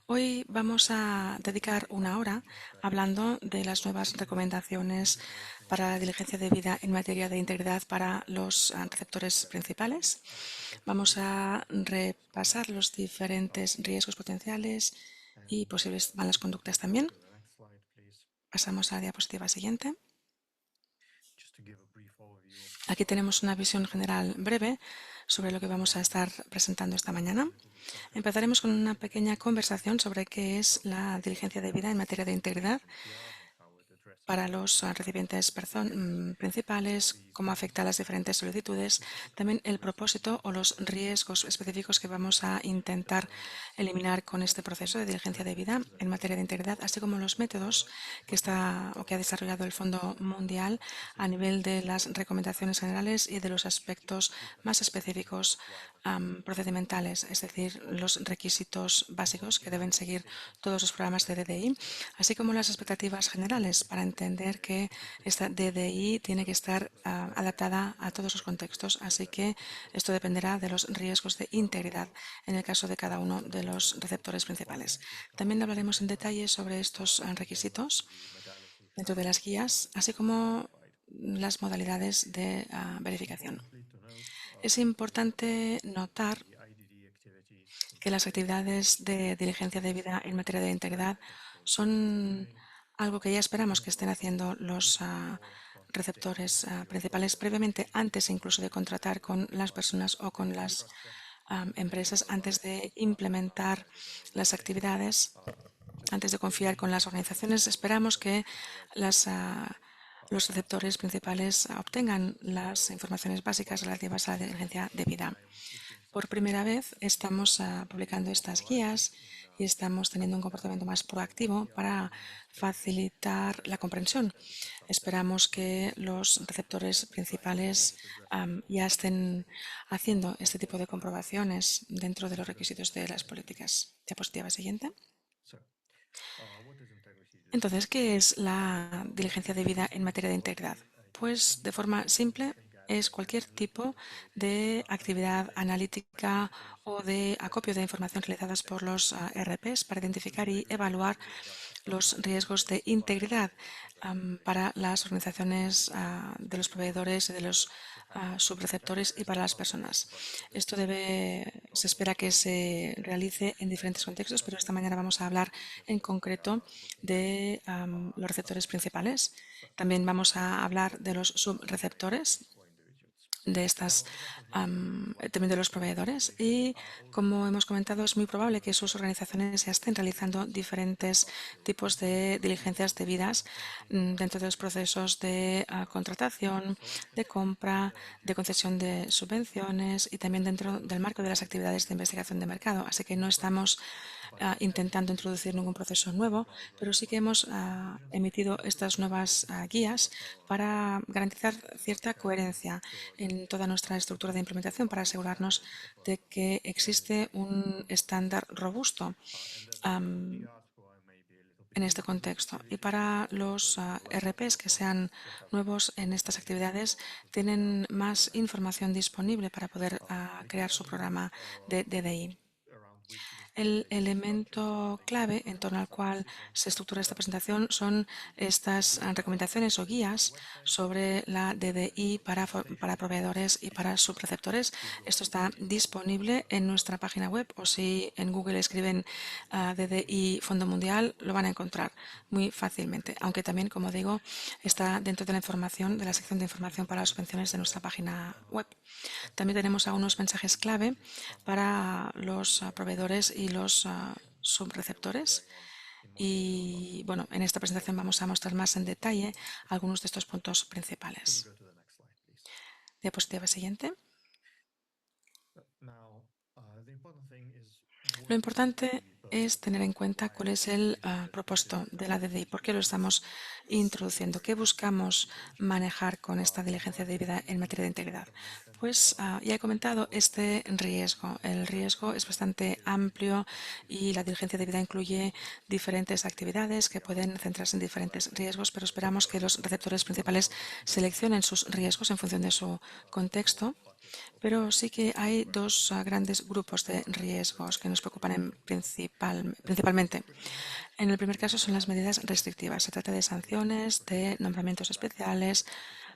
Hoy vamos a dedicar una hora hablando de las nuevas recomendaciones para la diligencia debida en materia de integridad para los receptores principales. Vamos a repasar los diferentes riesgos potenciales y posibles malas conductas también. Pasamos a la diapositiva siguiente. Aquí tenemos una visión general breve sobre lo que vamos a estar presentando esta mañana. Empezaremos con una pequeña conversación sobre qué es la diligencia debida en materia de integridad para los recipientes principales, cómo afecta a las diferentes solicitudes, también el propósito o los riesgos específicos que vamos a intentar eliminar con este proceso de diligencia debida en materia de integridad, así como los métodos que ha desarrollado el Fondo Mundial a nivel de las recomendaciones generales y de los aspectos más específicos procedimentales, es decir, los requisitos básicos que deben seguir todos los programas de DDI, así como las expectativas generales para entender que esta DDI tiene que estar adaptada a todos los contextos, así que esto dependerá de los riesgos de integridad en el caso de cada uno de los receptores principales. También hablaremos en detalle sobre estos requisitos dentro de las guías, así como las modalidades de verificación. Es importante notar que las actividades de diligencia debida en materia de integridad son algo que ya esperamos que estén haciendo los receptores principales previamente, antes incluso de contratar con las personas o con las empresas, antes de implementar las actividades, antes de confiar con las organizaciones. Esperamos que los receptores principales obtengan las informaciones básicas relativas a la diligencia debida. Por primera vez estamos publicando estas guías y estamos teniendo un comportamiento más proactivo para facilitar la comprensión. Esperamos que los receptores principales ya estén haciendo este tipo de comprobaciones dentro de los requisitos de las políticas. Diapositiva siguiente. Entonces, ¿qué es la diligencia debida en materia de integridad? Pues, de forma simple, es cualquier tipo de actividad analítica o de acopio de información realizadas por los RPs para identificar y evaluar los riesgos de integridad para las organizaciones de los proveedores y de los subreceptores y para las personas. Esto se espera que se realice en diferentes contextos, pero esta mañana vamos a hablar en concreto de los receptores principales. También vamos a hablar de los subreceptores de también de los proveedores, y como hemos comentado, es muy probable que sus organizaciones ya estén realizando diferentes tipos de diligencias debidas dentro de los procesos de contratación, de compra, de concesión de subvenciones y también dentro del marco de las actividades de investigación de mercado. Así que no estamos intentando introducir ningún proceso nuevo, pero sí que hemos emitido estas nuevas guías para garantizar cierta coherencia en toda nuestra estructura de implementación, para asegurarnos de que existe un estándar robusto en este contexto. Y para los RPs que sean nuevos en estas actividades, tienen más información disponible para poder crear su programa de DDI. El elemento clave en torno al cual se estructura esta presentación son estas recomendaciones o guías sobre la DDI para proveedores y para subreceptores. Esto está disponible en nuestra página web, o si en Google escriben DDI Fondo Mundial, lo van a encontrar muy fácilmente, aunque también, como digo, está dentro de la información de la sección de información para las subvenciones de nuestra página web. También tenemos algunos mensajes clave para los proveedores y los subreceptores. Y bueno, en esta presentación vamos a mostrar más en detalle algunos de estos puntos principales. Diapositiva siguiente. Lo importante es tener en cuenta cuál es el propósito de la DDI, por qué lo estamos introduciendo, qué buscamos manejar con esta diligencia debida en materia de integridad. Pues ya he comentado este riesgo. El riesgo es bastante amplio y la diligencia debida incluye diferentes actividades que pueden centrarse en diferentes riesgos, pero esperamos que los receptores principales seleccionen sus riesgos en función de su contexto Pero sí que hay dos grandes grupos de riesgos que nos preocupan principalmente. En el primer caso son las medidas restrictivas. Se trata de sanciones, de nombramientos especiales,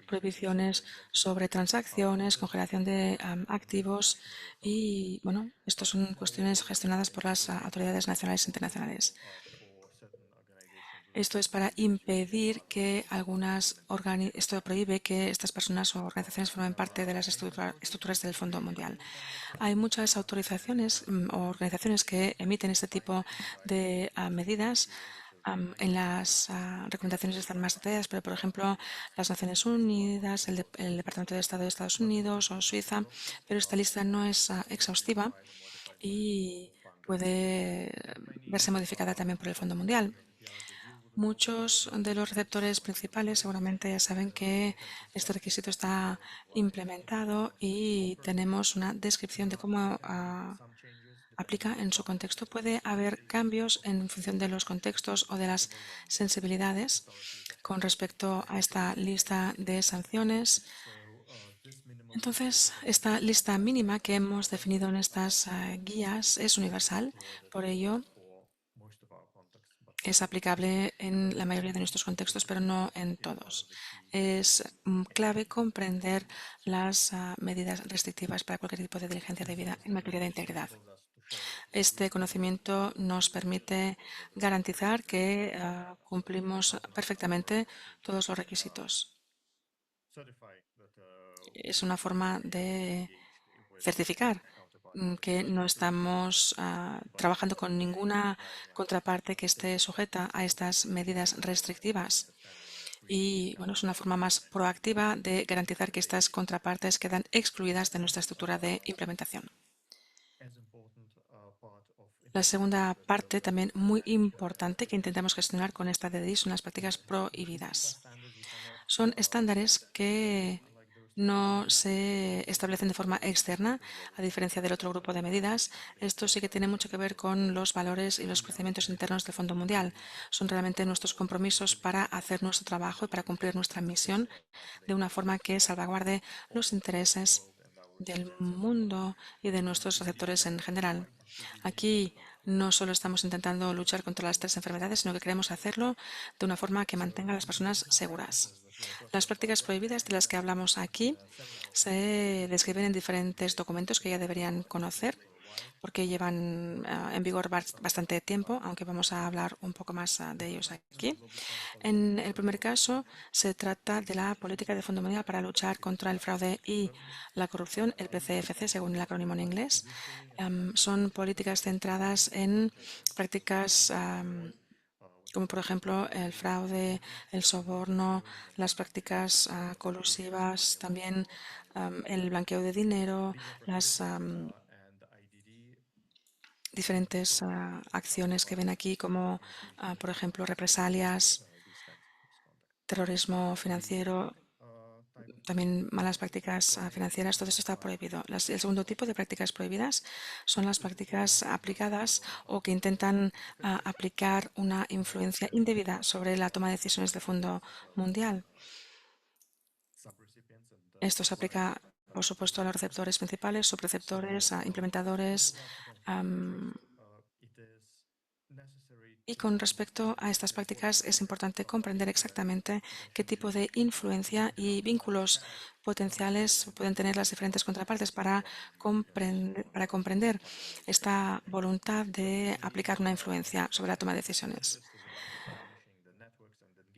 prohibiciones sobre transacciones, congelación de activos y, bueno, estos son cuestiones gestionadas por las autoridades nacionales e internacionales. Esto es para impedir que esto prohíbe que estas personas o organizaciones formen parte de las estructuras del Fondo Mundial. Hay muchas autorizaciones o organizaciones que emiten este tipo de medidas. En las recomendaciones están más detalladas, pero por ejemplo las Naciones Unidas, el Departamento de Estado de Estados Unidos o Suiza, pero esta lista no es exhaustiva y puede verse modificada también por el Fondo Mundial. Muchos de los receptores principales seguramente ya saben que este requisito está implementado y tenemos una descripción de cómo aplica en su contexto. Puede haber cambios en función de los contextos o de las sensibilidades con respecto a esta lista de sanciones. Entonces, esta lista mínima que hemos definido en estas guías es universal. Por ello, es aplicable en la mayoría de nuestros contextos, pero no en todos. Es clave comprender las medidas restrictivas para cualquier tipo de diligencia debida en materia de integridad. Este conocimiento nos permite garantizar que cumplimos perfectamente todos los requisitos. Es una forma de certificar que no estamos trabajando con ninguna contraparte que esté sujeta a estas medidas restrictivas. Y bueno, es una forma más proactiva de garantizar que estas contrapartes quedan excluidas de nuestra estructura de implementación. La segunda parte, también muy importante, que intentamos gestionar con esta DDI son las prácticas prohibidas. Son estándares que no se establecen de forma externa, a diferencia del otro grupo de medidas. Esto sí que tiene mucho que ver con los valores y los procedimientos internos del Fondo Mundial. Son realmente nuestros compromisos para hacer nuestro trabajo y para cumplir nuestra misión de una forma que salvaguarde los intereses del mundo y de nuestros receptores en general. Aquí no solo estamos intentando luchar contra las tres enfermedades, sino que queremos hacerlo de una forma que mantenga a las personas seguras. Las prácticas prohibidas de las que hablamos aquí se describen en diferentes documentos que ya deberían conocer porque llevan en vigor bastante tiempo, aunque vamos a hablar un poco más de ellos aquí. En el primer caso, se trata de la política de Fondo Mundial para luchar contra el fraude y la corrupción, el PCFC, según el acrónimo en inglés. Son políticas centradas en prácticas como por ejemplo el fraude, el soborno, las prácticas colusivas, también el blanqueo de dinero, las diferentes acciones que ven aquí, como por ejemplo represalias, terrorismo financiero, también malas prácticas financieras, todo esto está prohibido. El segundo tipo de prácticas prohibidas son las prácticas aplicadas o que intentan aplicar una influencia indebida sobre la toma de decisiones del Fondo Mundial. Esto se aplica, por supuesto, a los receptores principales, subreceptores, a implementadores, y con respecto a estas prácticas es importante comprender exactamente qué tipo de influencia y vínculos potenciales pueden tener las diferentes contrapartes para comprender esta voluntad de aplicar una influencia sobre la toma de decisiones.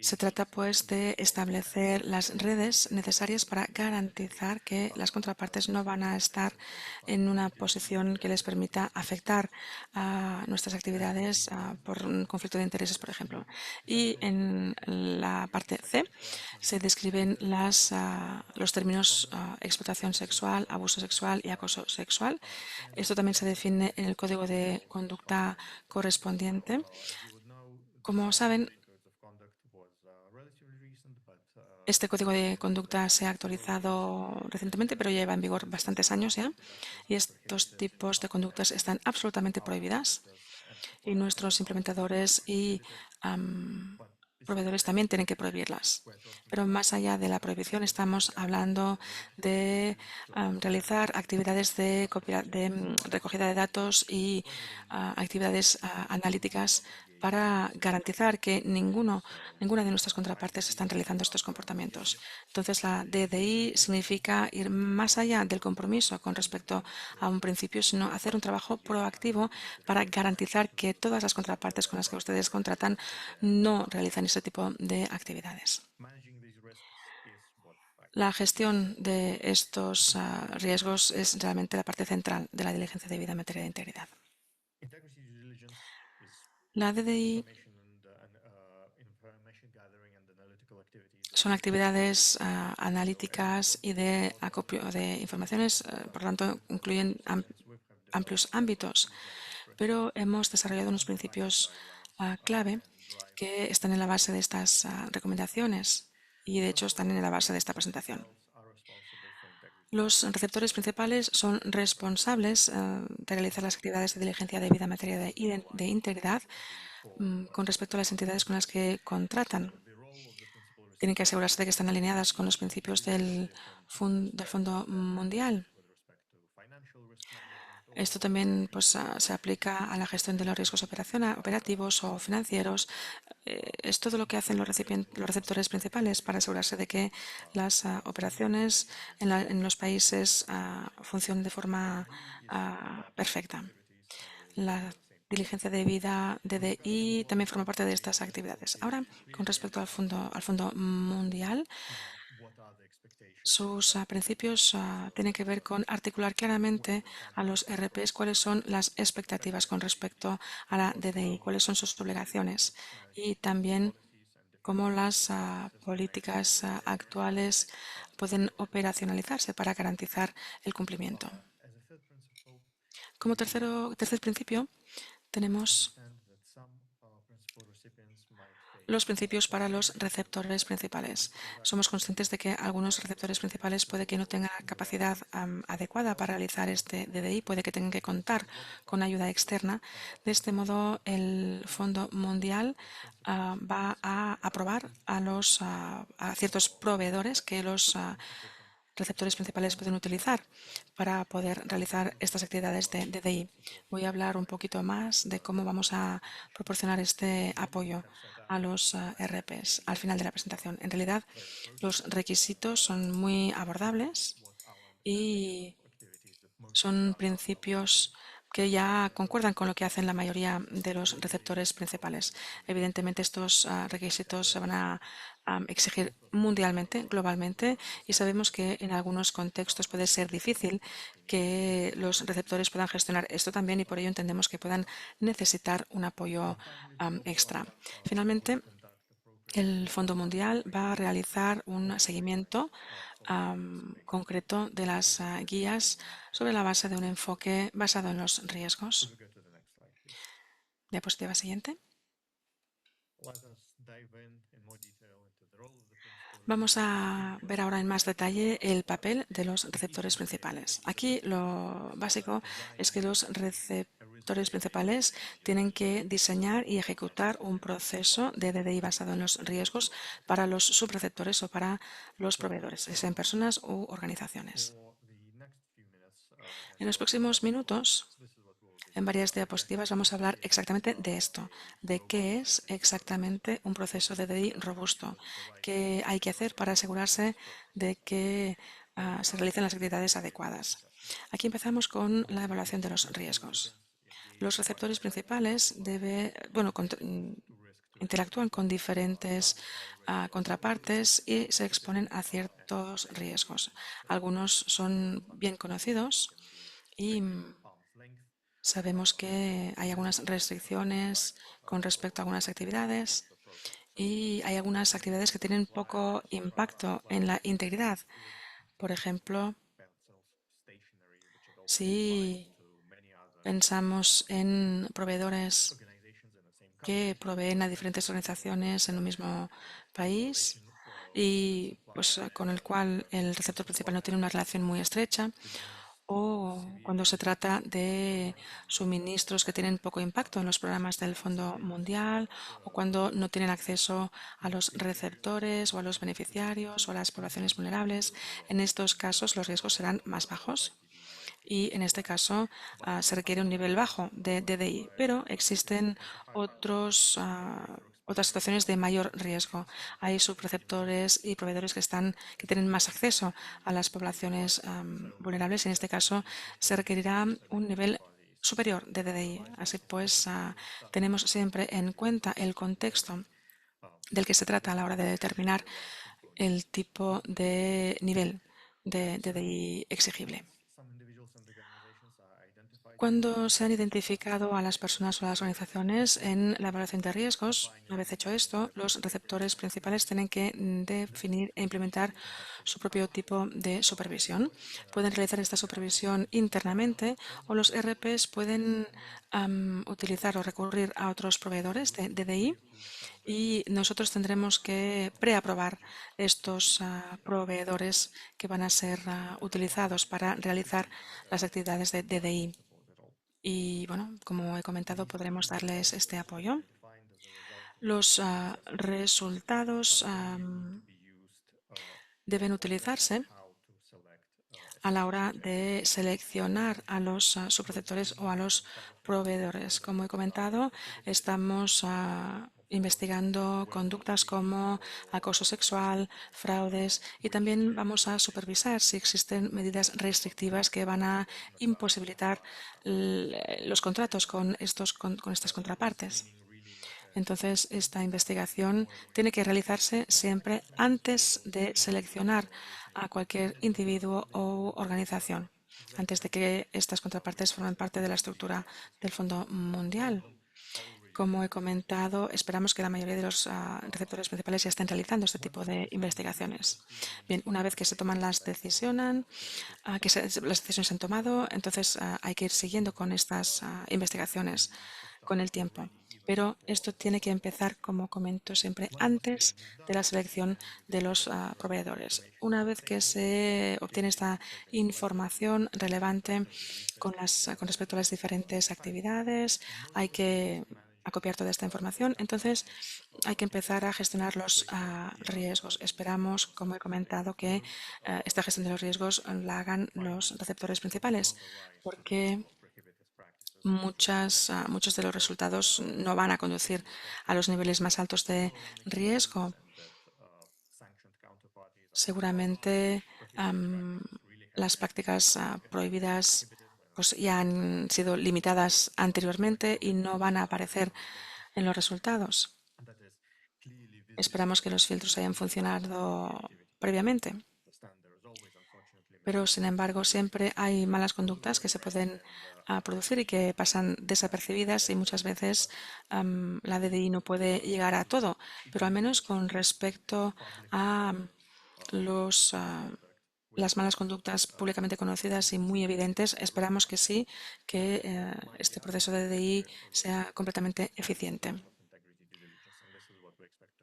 Se trata, pues, de establecer las redes necesarias para garantizar que las contrapartes no van a estar en una posición que les permita afectar a nuestras actividades por un conflicto de intereses, por ejemplo. Y en la parte C se describen los términos explotación sexual, abuso sexual y acoso sexual. Esto también se define en el código de conducta correspondiente. Como saben, este código de conducta se ha actualizado recientemente, pero lleva en vigor bastantes años ya, y estos tipos de conductas están absolutamente prohibidas. Y nuestros implementadores y proveedores también tienen que prohibirlas. Pero más allá de la prohibición, estamos hablando de realizar actividades de recogida de datos y actividades analíticas para garantizar que ninguna de nuestras contrapartes están realizando estos comportamientos. Entonces, la DDI significa ir más allá del compromiso con respecto a un principio, sino hacer un trabajo proactivo para garantizar que todas las contrapartes con las que ustedes contratan no realizan ese tipo de actividades. La gestión de estos riesgos es realmente la parte central de la diligencia debida en materia de integridad. La DDI son actividades analíticas y de acopio de informaciones, por tanto, incluyen amplios ámbitos, pero hemos desarrollado unos principios clave que están en la base de estas recomendaciones y, de hecho, están en la base de esta presentación. Los receptores principales son responsables de realizar las actividades de diligencia debida en materia de integridad con respecto a las entidades con las que contratan. Tienen que asegurarse de que están alineadas con los principios del Fondo Mundial. Esto también pues, se aplica a la gestión de los riesgos operativos o financieros. Es todo lo que hacen los receptores principales para asegurarse de que las operaciones en los países funcionen de forma perfecta. La diligencia debida DDI también forma parte de estas actividades. Ahora, con respecto al Fondo Mundial, sus principios tienen que ver con articular claramente a los RPs cuáles son las expectativas con respecto a la DDI, cuáles son sus obligaciones y también cómo las políticas actuales pueden operacionalizarse para garantizar el cumplimiento. Como tercer principio, tenemos los principios para los receptores principales. Somos conscientes de que algunos receptores principales puede que no tengan capacidad adecuada para realizar este DDI, puede que tengan que contar con ayuda externa. De este modo, el Fondo Mundial va a aprobar a ciertos proveedores que los receptores principales pueden utilizar para poder realizar estas actividades de DDI. Voy a hablar un poquito más de cómo vamos a proporcionar este apoyo a los RPs al final de la presentación. En realidad, los requisitos son muy abordables y son principios que ya concuerdan con lo que hacen la mayoría de los receptores principales. Evidentemente, estos requisitos se van a exigir mundialmente, globalmente, y sabemos que en algunos contextos puede ser difícil que los receptores puedan gestionar esto también y por ello entendemos que puedan necesitar un apoyo extra. Finalmente, el Fondo Mundial va a realizar un seguimiento concreto de las guías sobre la base de un enfoque basado en los riesgos. Diapositiva siguiente. Vamos a ver ahora en más detalle el papel de los receptores principales. Aquí lo básico es que los receptores principales tienen que diseñar y ejecutar un proceso de DDI basado en los riesgos para los subreceptores o para los proveedores, sean personas u organizaciones. En los próximos minutos, en varias diapositivas, vamos a hablar exactamente de esto, de qué es exactamente un proceso de DDI robusto, qué hay que hacer para asegurarse de que se realicen las actividades adecuadas. Aquí empezamos con la evaluación de los riesgos. Los receptores principales interactúan con diferentes contrapartes y se exponen a ciertos riesgos. Algunos son bien conocidos y sabemos que hay algunas restricciones con respecto a algunas actividades y hay algunas actividades que tienen poco impacto en la integridad. Por ejemplo, si pensamos en proveedores que proveen a diferentes organizaciones en un mismo país y pues, con el cual el receptor principal no tiene una relación muy estrecha, o cuando se trata de suministros que tienen poco impacto en los programas del Fondo Mundial, o cuando no tienen acceso a los receptores o a los beneficiarios o a las poblaciones vulnerables. En estos casos los riesgos serán más bajos y en este caso se requiere un nivel bajo de DDI, pero existen otras situaciones de mayor riesgo. Hay subreceptores y proveedores que tienen más acceso a las poblaciones vulnerables y en este caso se requerirá un nivel superior de DDI. Así pues, tenemos siempre en cuenta el contexto del que se trata a la hora de determinar el tipo de nivel de DDI exigible. Cuando se han identificado a las personas o a las organizaciones en la evaluación de riesgos, una vez hecho esto, los receptores principales tienen que definir e implementar su propio tipo de supervisión. Pueden realizar esta supervisión internamente o los RPs pueden utilizar o recurrir a otros proveedores de DDI y nosotros tendremos que preaprobar estos proveedores que van a ser utilizados para realizar las actividades de DDI. Y bueno, como he comentado, podremos darles este apoyo. Los resultados deben utilizarse a la hora de seleccionar a los subreceptores o a los proveedores. Como he comentado, estamos investigando conductas como acoso sexual, fraudes y también vamos a supervisar si existen medidas restrictivas que van a imposibilitar los contratos con estas contrapartes. Entonces, esta investigación tiene que realizarse siempre antes de seleccionar a cualquier individuo o organización, antes de que estas contrapartes formen parte de la estructura del Fondo Mundial. Como he comentado, esperamos que la mayoría de los receptores principales ya estén realizando este tipo de investigaciones. Bien, una vez que se toman las decisiones, las decisiones se han tomado, entonces hay que ir siguiendo con estas investigaciones con el tiempo. Pero esto tiene que empezar, como comento siempre, antes de la selección de los proveedores. Una vez que se obtiene esta información relevante con respecto a las diferentes actividades, hay que acopiar toda esta información. Entonces, hay que empezar a gestionar los riesgos. Esperamos, como he comentado, que esta gestión de los riesgos la hagan los receptores principales, porque muchos de los resultados no van a conducir a los niveles más altos de riesgo. Seguramente las prácticas prohibidas pues, ya han sido limitadas anteriormente y no van a aparecer en los resultados. Esperamos que los filtros hayan funcionado previamente. Pero, sin embargo, siempre hay malas conductas que se pueden producir y que pasan desapercibidas y muchas veces la DDI no puede llegar a todo, pero al menos con respecto a los, las malas conductas públicamente conocidas y muy evidentes, esperamos que sí, que este proceso de DDI sea completamente eficiente.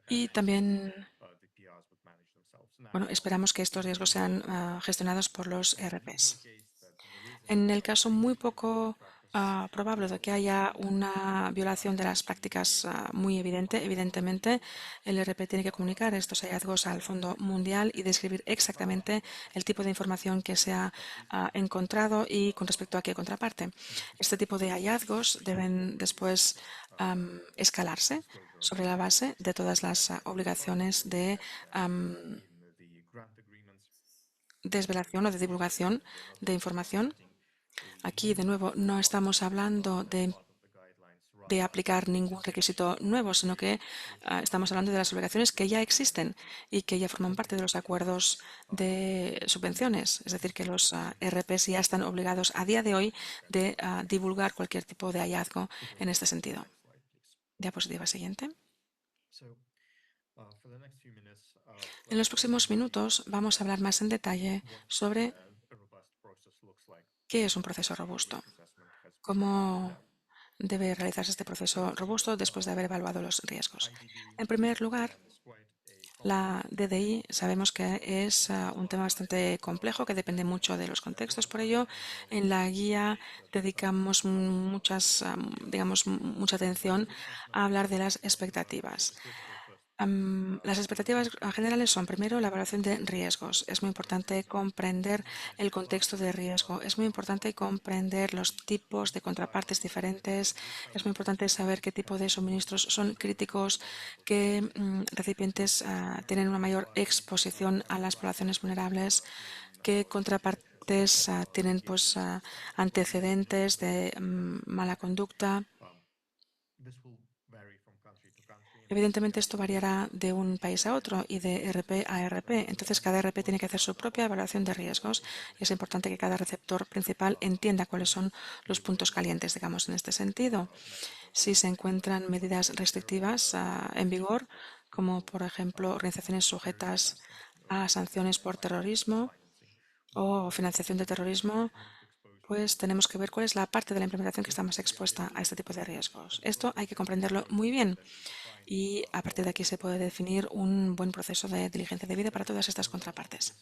Y también bueno, esperamos que estos riesgos sean gestionados por los ERPs. En el caso muy poco probable de que haya una violación de las prácticas muy evidente, evidentemente el ERP tiene que comunicar estos hallazgos al Fondo Mundial y describir exactamente el tipo de información que se ha encontrado y con respecto a qué contraparte. Este tipo de hallazgos deben después escalarse sobre la base de todas las obligaciones de desvelación o de divulgación de información. Aquí, de nuevo, no estamos hablando de aplicar ningún requisito nuevo, sino que estamos hablando de las obligaciones que ya existen y que ya forman parte de los acuerdos de subvenciones. Es decir, que los RPs ya están obligados a día de hoy de divulgar cualquier tipo de hallazgo en este sentido. Diapositiva siguiente. En los próximos minutos vamos a hablar más en detalle sobre qué es un proceso robusto, cómo debe realizarse este proceso robusto después de haber evaluado los riesgos. En primer lugar, La DDI sabemos que es un tema bastante complejo que depende mucho de los contextos. Por ello, en la guía dedicamos digamos, mucha atención a hablar de las expectativas. Las expectativas generales son, primero, la evaluación de riesgos. Es muy importante comprender el contexto de riesgo. Es muy importante comprender los tipos de contrapartes diferentes. Es muy importante saber qué tipo de suministros son críticos, qué recipientes tienen una mayor exposición a las poblaciones vulnerables, qué contrapartes tienen antecedentes de mala conducta. Evidentemente esto variará de un país a otro y de RP a RP. Entonces cada RP tiene que hacer su propia evaluación de riesgos y es importante que cada receptor principal entienda cuáles son los puntos calientes, digamos, en este sentido. Si se encuentran medidas restrictivas en vigor, como por ejemplo organizaciones sujetas a sanciones por terrorismo o financiación de terrorismo, pues tenemos que ver cuál es la parte de la implementación que está más expuesta a este tipo de riesgos. Esto hay que comprenderlo muy bien y a partir de aquí se puede definir un buen proceso de diligencia debida para todas estas contrapartes.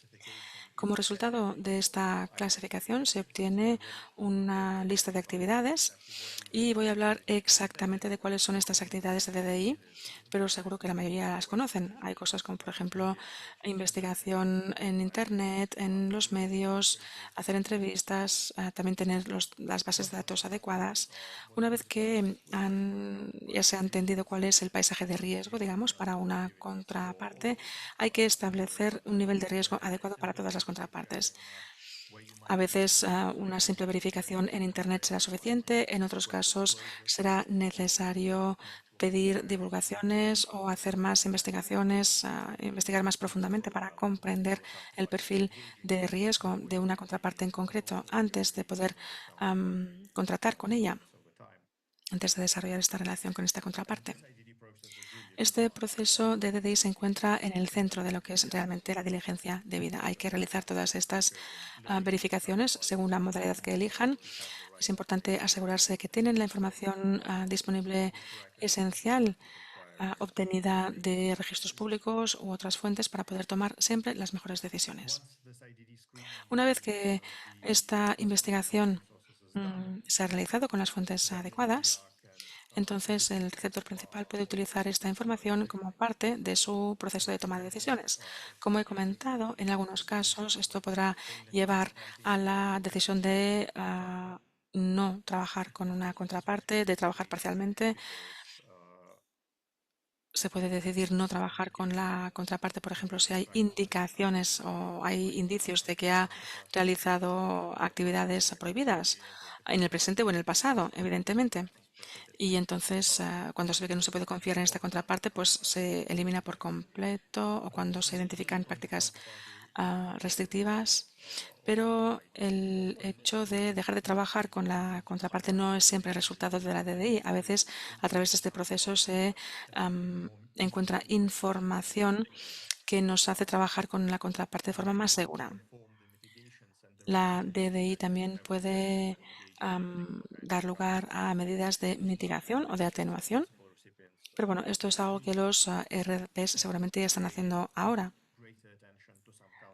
Como resultado de esta clasificación se obtiene una lista de actividades y voy a hablar exactamente de cuáles son estas actividades de DDI, pero seguro que la mayoría las conocen. Hay cosas como, por ejemplo, investigación en Internet, en los medios, hacer entrevistas, también tener las bases de datos adecuadas. Una vez que ya se ha entendido cuál es el paisaje de riesgo, digamos, para una contraparte, hay que establecer un nivel de riesgo adecuado para todas las contrapartes. A veces una simple verificación en Internet será suficiente, en otros casos será necesario pedir divulgaciones o hacer más investigaciones, investigar más profundamente para comprender el perfil de riesgo de una contraparte en concreto antes de poder contratar con ella, antes de desarrollar esta relación con esta contraparte. Este proceso de DDI se encuentra en el centro de lo que es realmente la diligencia debida. Hay que realizar todas estas verificaciones según la modalidad que elijan. Es importante asegurarse de que tienen la información disponible esencial obtenida de registros públicos u otras fuentes para poder tomar siempre las mejores decisiones. Una vez que esta investigación se ha realizado con las fuentes adecuadas, entonces el receptor principal puede utilizar esta información como parte de su proceso de toma de decisiones. Como he comentado, en algunos casos esto podrá llevar a la decisión de no trabajar con una contraparte, de trabajar parcialmente. Se puede decidir no trabajar con la contraparte, por ejemplo, si hay indicaciones o hay indicios de que ha realizado actividades prohibidas en el presente o en el pasado, evidentemente. Y entonces, cuando se ve que no se puede confiar en esta contraparte, pues se elimina por completo o cuando se identifican prácticas restrictivas. Pero el hecho de dejar de trabajar con la contraparte no es siempre el resultado de la DDI. A veces, a través de este proceso, se encuentra información que nos hace trabajar con la contraparte de forma más segura. La DDI también puede dar lugar a medidas de mitigación o de atenuación. Pero bueno, esto es algo que los RPs seguramente ya están haciendo ahora.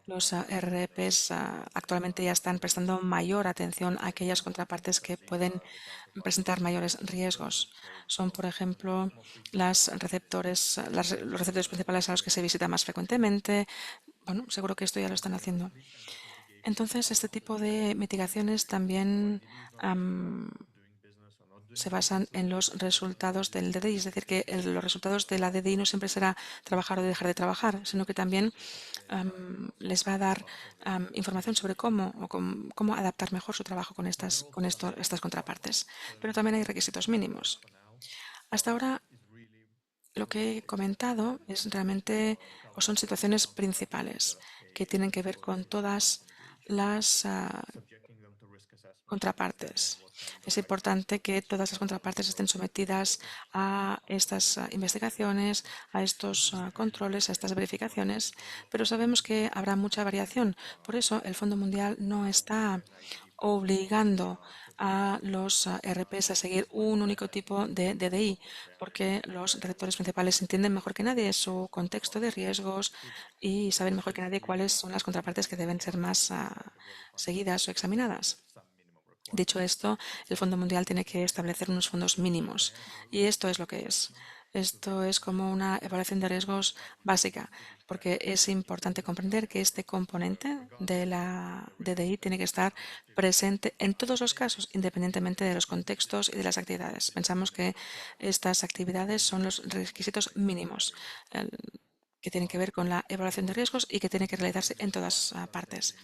Los RPs actualmente ya están prestando mayor atención a aquellas contrapartes que pueden presentar mayores riesgos. Son, por ejemplo, los receptores principales a los que se visita más frecuentemente. Bueno, seguro que esto ya lo están haciendo. Entonces, este tipo de mitigaciones también se basan en los resultados del DDI, es decir, que los resultados de la DDI no siempre será trabajar o dejar de trabajar, sino que también les va a dar información sobre cómo adaptar mejor su trabajo con estas contrapartes. Pero también hay requisitos mínimos. Hasta ahora lo que he comentado es realmente o son situaciones principales que tienen que ver con todas las contrapartes. Es importante que todas las contrapartes estén sometidas a estas investigaciones, a estos controles, a estas verificaciones, pero sabemos que habrá mucha variación. Por eso, el Fondo Mundial no está obligando a los RPs a seguir un único tipo de DDI, porque los receptores principales entienden mejor que nadie su contexto de riesgos y saben mejor que nadie cuáles son las contrapartes que deben ser más seguidas o examinadas. Dicho esto, el Fondo Mundial tiene que establecer unos fondos mínimos y esto es lo que es. Esto es como una evaluación de riesgos básica, porque es importante comprender que este componente de la DDI tiene que estar presente en todos los casos, independientemente de los contextos y de las actividades. Pensamos que estas actividades son los requisitos mínimos que tienen que ver con la evaluación de riesgos y que tienen que realizarse en todas partes.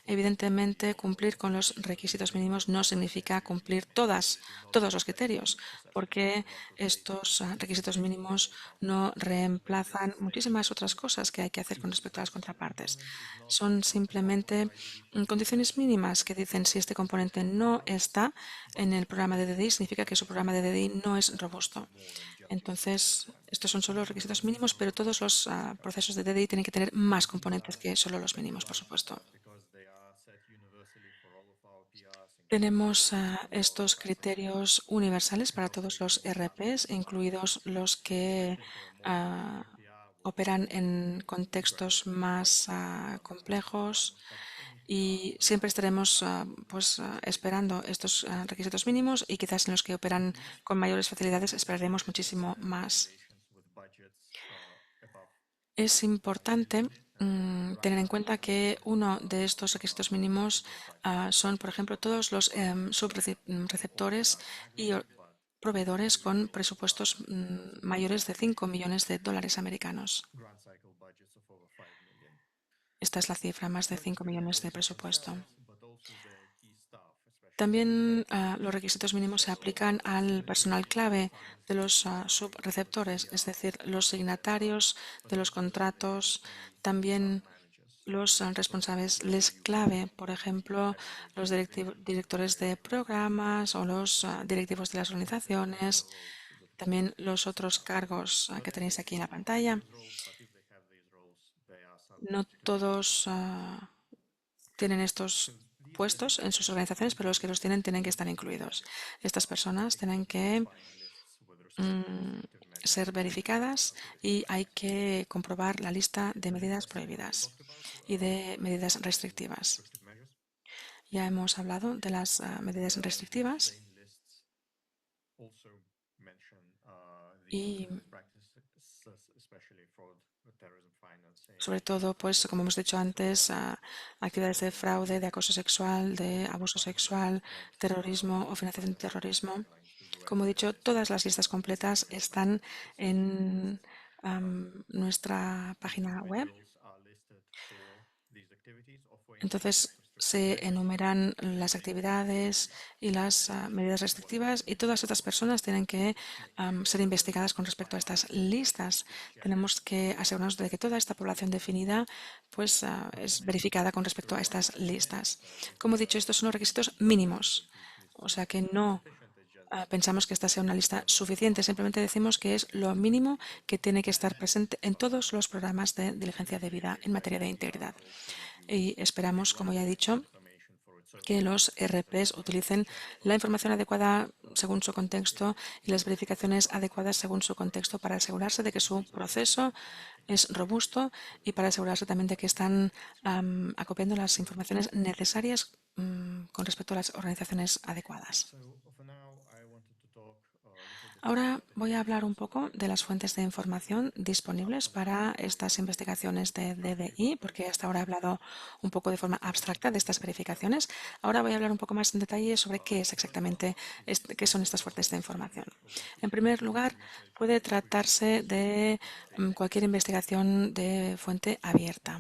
Evidentemente, cumplir con los requisitos mínimos no significa cumplir todos los criterios, porque estos requisitos mínimos no reemplazan muchísimas otras cosas que hay que hacer con respecto a las contrapartes. Son simplemente condiciones mínimas que dicen si este componente no está en el programa de DDI, significa que su programa de DDI no es robusto. Entonces, estos son solo los requisitos mínimos, pero todos los procesos de DDI tienen que tener más componentes que solo los mínimos, por supuesto. Tenemos estos criterios universales para todos los RPs, incluidos los que ah, operan en contextos más complejos y siempre estaremos esperando estos requisitos mínimos y quizás en los que operan con mayores facilidades esperaremos muchísimo más. Es importante tener en cuenta que uno de estos requisitos mínimos son, por ejemplo, todos los subreceptores y proveedores con presupuestos mayores de 5 millones de dólares americanos. Esta es la cifra, más de 5 millones de presupuesto. También los requisitos mínimos se aplican al personal clave de los subreceptores, es decir, los signatarios de los contratos, también los responsables les clave, por ejemplo, los directores de programas o los directivos de las organizaciones, también los otros cargos que tenéis aquí en la pantalla. No todos tienen estos puestos en sus organizaciones, pero los que los tienen que estar incluidos. Estas personas tienen que mm, ser verificadas y hay que comprobar la lista de medidas prohibidas y de medidas restrictivas. Ya hemos hablado de las medidas restrictivas y sobre todo, pues como hemos dicho antes, actividades de fraude, de acoso sexual, de abuso sexual, terrorismo o financiación de terrorismo. Como he dicho, todas las listas completas están en nuestra página web. Entonces, se enumeran las actividades y las medidas restrictivas y todas estas personas tienen que ser investigadas con respecto a estas listas. Tenemos que asegurarnos de que toda esta población definida pues, es verificada con respecto a estas listas. Como he dicho, estos son los requisitos mínimos. O sea que no pensamos que esta sea una lista suficiente, simplemente decimos que es lo mínimo que tiene que estar presente en todos los programas de diligencia debida en materia de integridad. Y esperamos, como ya he dicho, que los RPs utilicen la información adecuada según su contexto y las verificaciones adecuadas según su contexto para asegurarse de que su proceso es robusto y para asegurarse también de que están acopiando las informaciones necesarias con respecto a las organizaciones adecuadas. Ahora voy a hablar un poco de las fuentes de información disponibles para estas investigaciones de DDI, porque hasta ahora he hablado un poco de forma abstracta de estas verificaciones. Ahora voy a hablar un poco más en detalle sobre qué es exactamente, qué son estas fuentes de información. En primer lugar, puede tratarse de cualquier investigación de fuente abierta.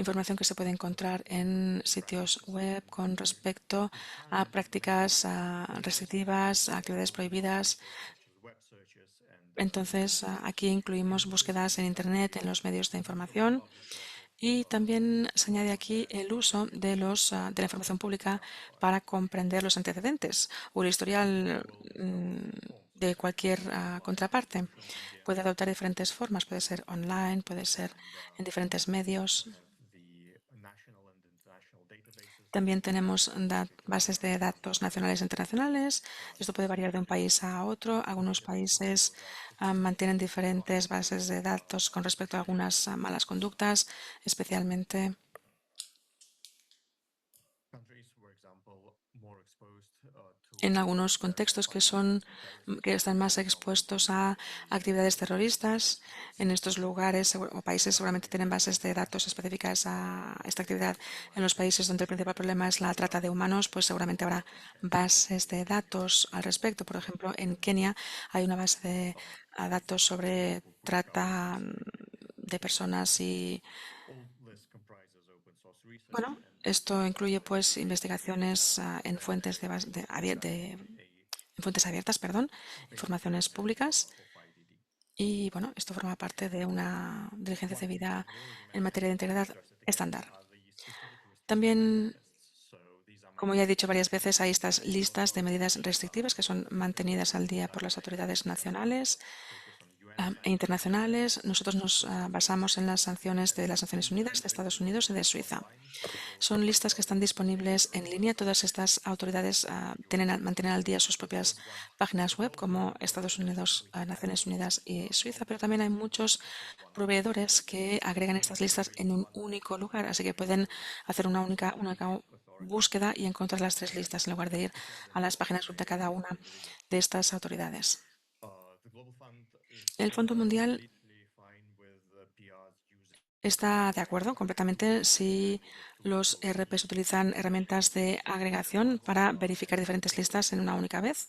Información que se puede encontrar en sitios web con respecto a prácticas restrictivas, a actividades prohibidas. Entonces, aquí incluimos búsquedas en Internet, en los medios de información y también se añade aquí el uso de la información pública para comprender los antecedentes o el historial de cualquier contraparte. Puede adoptar diferentes formas, puede ser online, puede ser en diferentes medios. También tenemos bases de datos nacionales e internacionales. Esto puede variar de un país a otro. Algunos países mantienen diferentes bases de datos con respecto a algunas malas conductas, especialmente en algunos contextos que están más expuestos a actividades terroristas. En estos lugares o países seguramente tienen bases de datos específicas a esta actividad. En los países donde el principal problema es la trata de humanos, pues seguramente habrá bases de datos al respecto. Por ejemplo, en Kenia hay una base de datos sobre trata de personas y bueno, esto incluye pues investigaciones en fuentes en fuentes abiertas, perdón, informaciones públicas y bueno, esto forma parte de una diligencia debida en materia de integridad estándar. También, como ya he dicho varias veces, hay estas listas de medidas restrictivas que son mantenidas al día por las autoridades nacionales e internacionales. Nosotros nos basamos en las sanciones de las Naciones Unidas, de Estados Unidos y de Suiza. Son listas que están disponibles en línea. Todas estas autoridades mantienen al día sus propias páginas web, como Estados Unidos, Naciones Unidas y Suiza, pero también hay muchos proveedores que agregan estas listas en un único lugar, así que pueden hacer una única búsqueda y encontrar las tres listas en lugar de ir a las páginas web de cada una de estas autoridades. El Fondo Mundial está de acuerdo completamente si los ERPs utilizan herramientas de agregación para verificar diferentes listas en una única vez.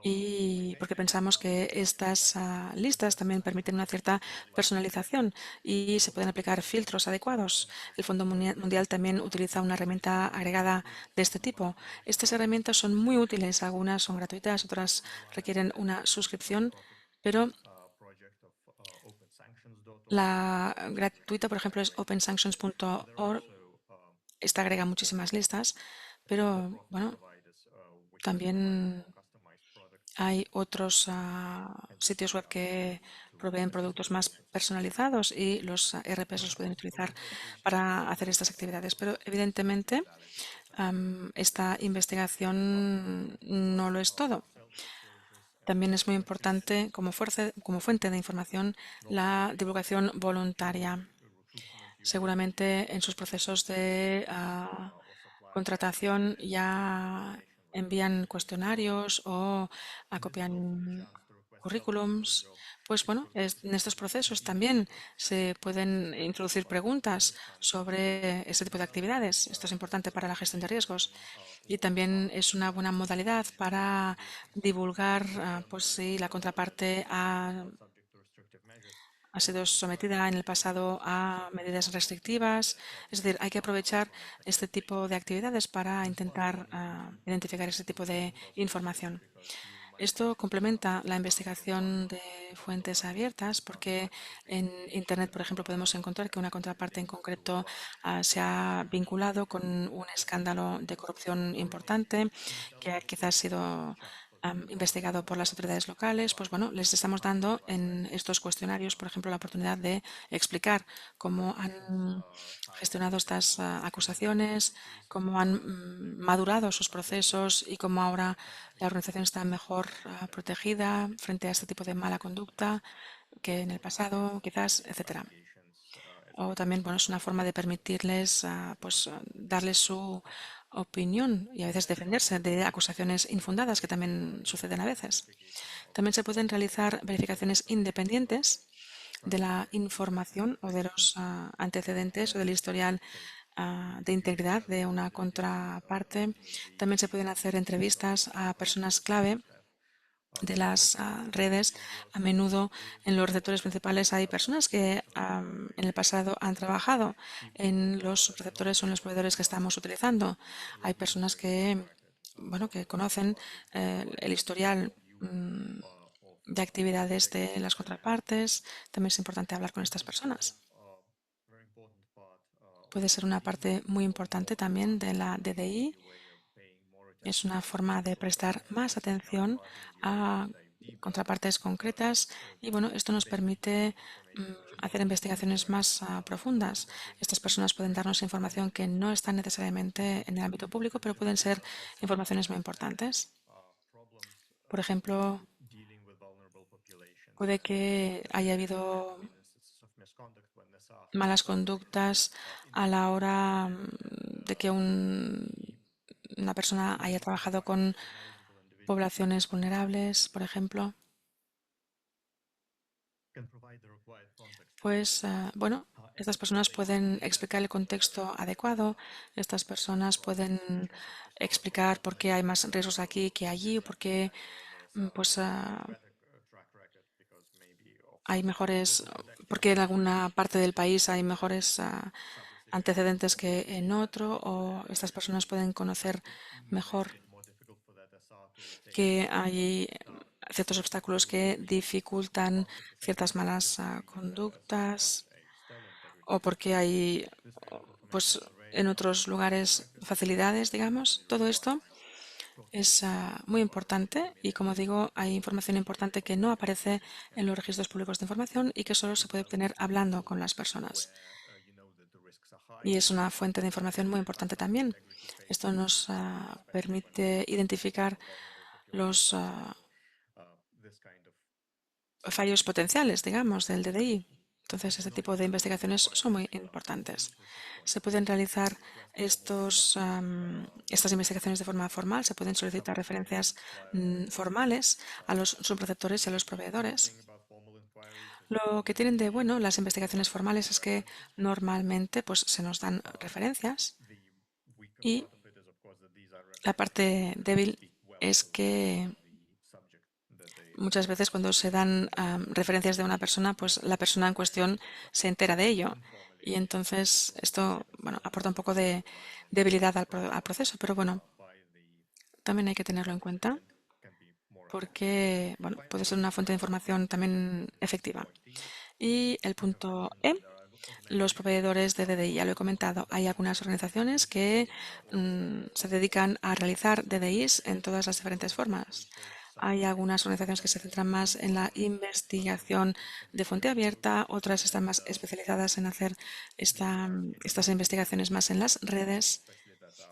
Y porque pensamos que estas listas también permiten una cierta personalización y se pueden aplicar filtros adecuados. El Fondo Mundial también utiliza una herramienta agregada de este tipo. Estas herramientas son muy útiles, algunas son gratuitas, otras requieren una suscripción, pero la gratuita, por ejemplo, es opensanctions.org. Esta agrega muchísimas listas, pero bueno, también hay otros sitios web que proveen productos más personalizados y los RPs los pueden utilizar para hacer estas actividades. Pero evidentemente esta investigación no lo es todo. También es muy importante como fuente de información la divulgación voluntaria. Seguramente en sus procesos de contratación ya envían cuestionarios o acopian currículums. Pues bueno, en estos procesos también se pueden introducir preguntas sobre este tipo de actividades. Esto es importante para la gestión de riesgos y también es una buena modalidad para divulgar pues si la contraparte ha sido sometida en el pasado a medidas restrictivas. Es decir, hay que aprovechar este tipo de actividades para intentar identificar ese tipo de información. Esto complementa la investigación de fuentes abiertas porque en Internet, por ejemplo, podemos encontrar que una contraparte en concreto se ha vinculado con un escándalo de corrupción importante que quizás ha sido investigado por las autoridades locales. Pues bueno, les estamos dando en estos cuestionarios, por ejemplo, la oportunidad de explicar cómo han gestionado estas acusaciones, cómo han madurado sus procesos y cómo ahora la organización está mejor protegida frente a este tipo de mala conducta que en el pasado, quizás, etcétera. O también, bueno, es una forma de permitirles, darles su opinión y a veces defenderse de acusaciones infundadas que también suceden a veces. También se pueden realizar verificaciones independientes de la información o de los antecedentes o del historial de integridad de una contraparte. También se pueden hacer entrevistas a personas clave de las redes. A menudo en los receptores principales hay personas que en el pasado han trabajado en los receptores o en los proveedores que estamos utilizando. Hay personas que, bueno, que conocen el historial de actividades de las contrapartes. También es importante hablar con estas personas. Puede ser una parte muy importante también de la DDI. Es una forma de prestar más atención a contrapartes concretas y bueno, esto nos permite hacer investigaciones más profundas. Estas personas pueden darnos información que no está necesariamente en el ámbito público, pero pueden ser informaciones muy importantes. Por ejemplo, puede que haya habido malas conductas a la hora de que una persona haya trabajado con poblaciones vulnerables, por ejemplo. Pues bueno, estas personas pueden explicar el contexto adecuado, estas personas pueden explicar por qué hay más riesgos aquí que allí, o por qué pues, hay mejores, porque en alguna parte del país hay mejores antecedentes que en otro, o estas personas pueden conocer mejor que hay ciertos obstáculos que dificultan ciertas malas conductas, o porque hay, pues, en otros lugares facilidades, digamos. Todo esto es muy importante y, como digo, hay información importante que no aparece en los registros públicos de información y que solo se puede obtener hablando con las personas. Y es una fuente de información muy importante también. Esto nos permite identificar los fallos potenciales, digamos, del DDI. Entonces, este tipo de investigaciones son muy importantes. Se pueden realizar estas investigaciones de forma formal, se pueden solicitar referencias formales a los subreceptores y a los proveedores. Lo que tienen de bueno las investigaciones formales es que normalmente pues, se nos dan referencias y la parte débil es que muchas veces cuando se dan referencias de una persona, pues la persona en cuestión se entera de ello. Y entonces esto, bueno, aporta un poco de debilidad al proceso, pero bueno, también hay que tenerlo en cuenta porque, bueno, puede ser una fuente de información también efectiva. Y el punto E, los proveedores de DDI, ya lo he comentado, hay algunas organizaciones que se dedican a realizar DDIs en todas las diferentes formas. Hay algunas organizaciones que se centran más en la investigación de fuente abierta, otras están más especializadas en hacer estas investigaciones más en las redes.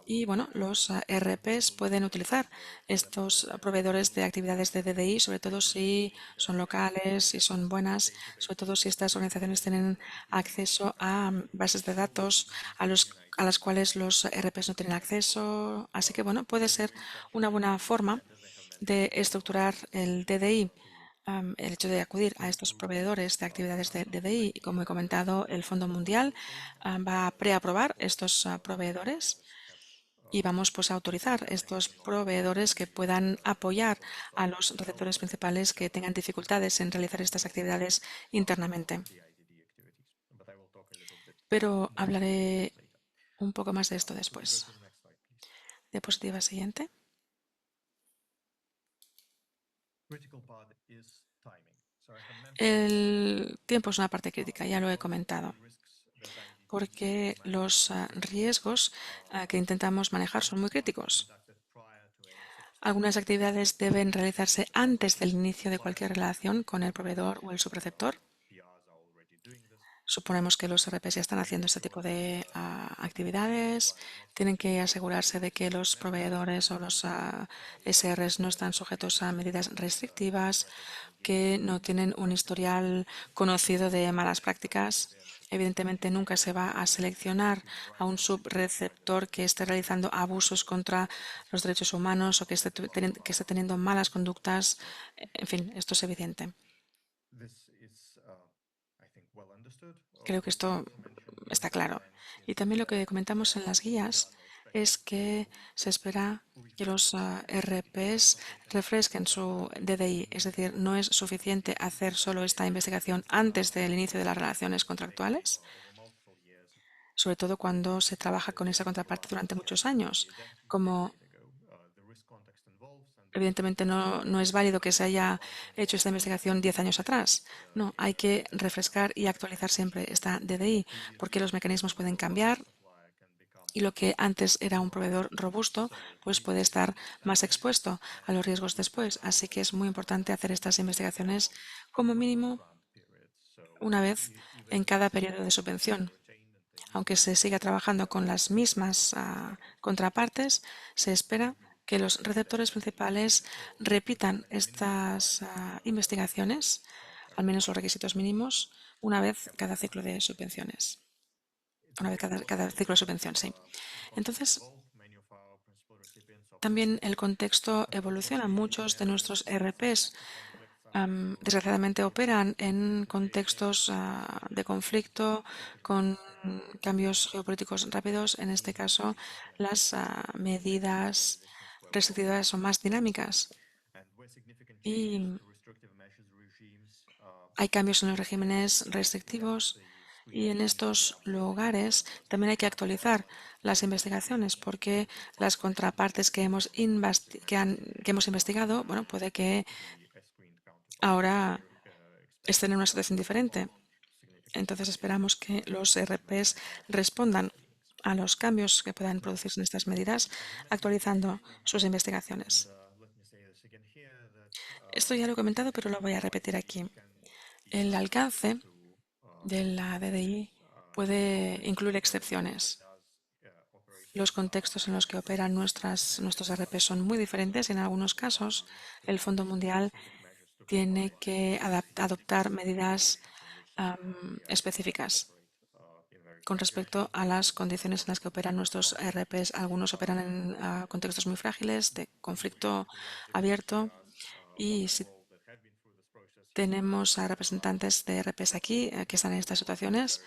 Y bueno, los RPs pueden utilizar estos proveedores de actividades de DDI, sobre todo si son locales, si son buenas, sobre todo si estas organizaciones tienen acceso a bases de datos a las cuales los RPs no tienen acceso. Así que bueno, puede ser una buena forma de estructurar el DDI. El hecho de acudir a estos proveedores de actividades de DDI, y como he comentado, el Fondo Mundial va a preaprobar estos proveedores y vamos pues a autorizar estos proveedores que puedan apoyar a los receptores principales que tengan dificultades en realizar estas actividades internamente. Pero hablaré un poco más de esto después. Diapositiva siguiente. El tiempo es una parte crítica, ya lo he comentado, porque los riesgos que intentamos manejar son muy críticos. Algunas actividades deben realizarse antes del inicio de cualquier relación con el proveedor o el subreceptor. Suponemos que los RPs ya están haciendo este tipo de actividades. Tienen que asegurarse de que los proveedores o los SRs no están sujetos a medidas restrictivas, que no tienen un historial conocido de malas prácticas. Evidentemente, nunca se va a seleccionar a un subreceptor que esté realizando abusos contra los derechos humanos o que esté teniendo malas conductas. En fin, esto es evidente. Creo que esto está claro. Y también lo que comentamos en las guías es que se espera que los RPs refresquen su DDI, es decir, no es suficiente hacer solo esta investigación antes del inicio de las relaciones contractuales, sobre todo cuando se trabaja con esa contraparte durante muchos años. Como evidentemente no es válido que se haya hecho esta investigación 10 años atrás. No, hay que refrescar y actualizar siempre esta DDI, porque los mecanismos pueden cambiar y lo que antes era un proveedor robusto, pues puede estar más expuesto a los riesgos después. Así que es muy importante hacer estas investigaciones como mínimo una vez en cada periodo de subvención. Aunque se siga trabajando con las mismas contrapartes, se espera que los receptores principales repitan estas investigaciones, al menos los requisitos mínimos, una vez cada ciclo de subvenciones. Una vez cada ciclo de subvención, sí. Entonces, también el contexto evoluciona. Muchos de nuestros ERPs desgraciadamente operan en contextos de conflicto con cambios geopolíticos rápidos. En este caso, las medidas restrictivas son más dinámicas y hay cambios en los regímenes restrictivos. Y en estos lugares también hay que actualizar las investigaciones porque las contrapartes que hemos investigado, bueno, puede que ahora estén en una situación diferente. Entonces esperamos que los ERPs respondan a los cambios que puedan producirse en estas medidas, actualizando sus investigaciones. Esto ya lo he comentado, pero lo voy a repetir aquí. El alcance de la DDI puede incluir excepciones. Los contextos en los que operan nuestros ERP son muy diferentes y en algunos casos el Fondo Mundial tiene que adoptar medidas específicas con respecto a las condiciones en las que operan nuestros ERPs. Algunos operan en contextos muy frágiles, de conflicto abierto, y si tenemos a representantes de ERPs aquí que están en estas situaciones,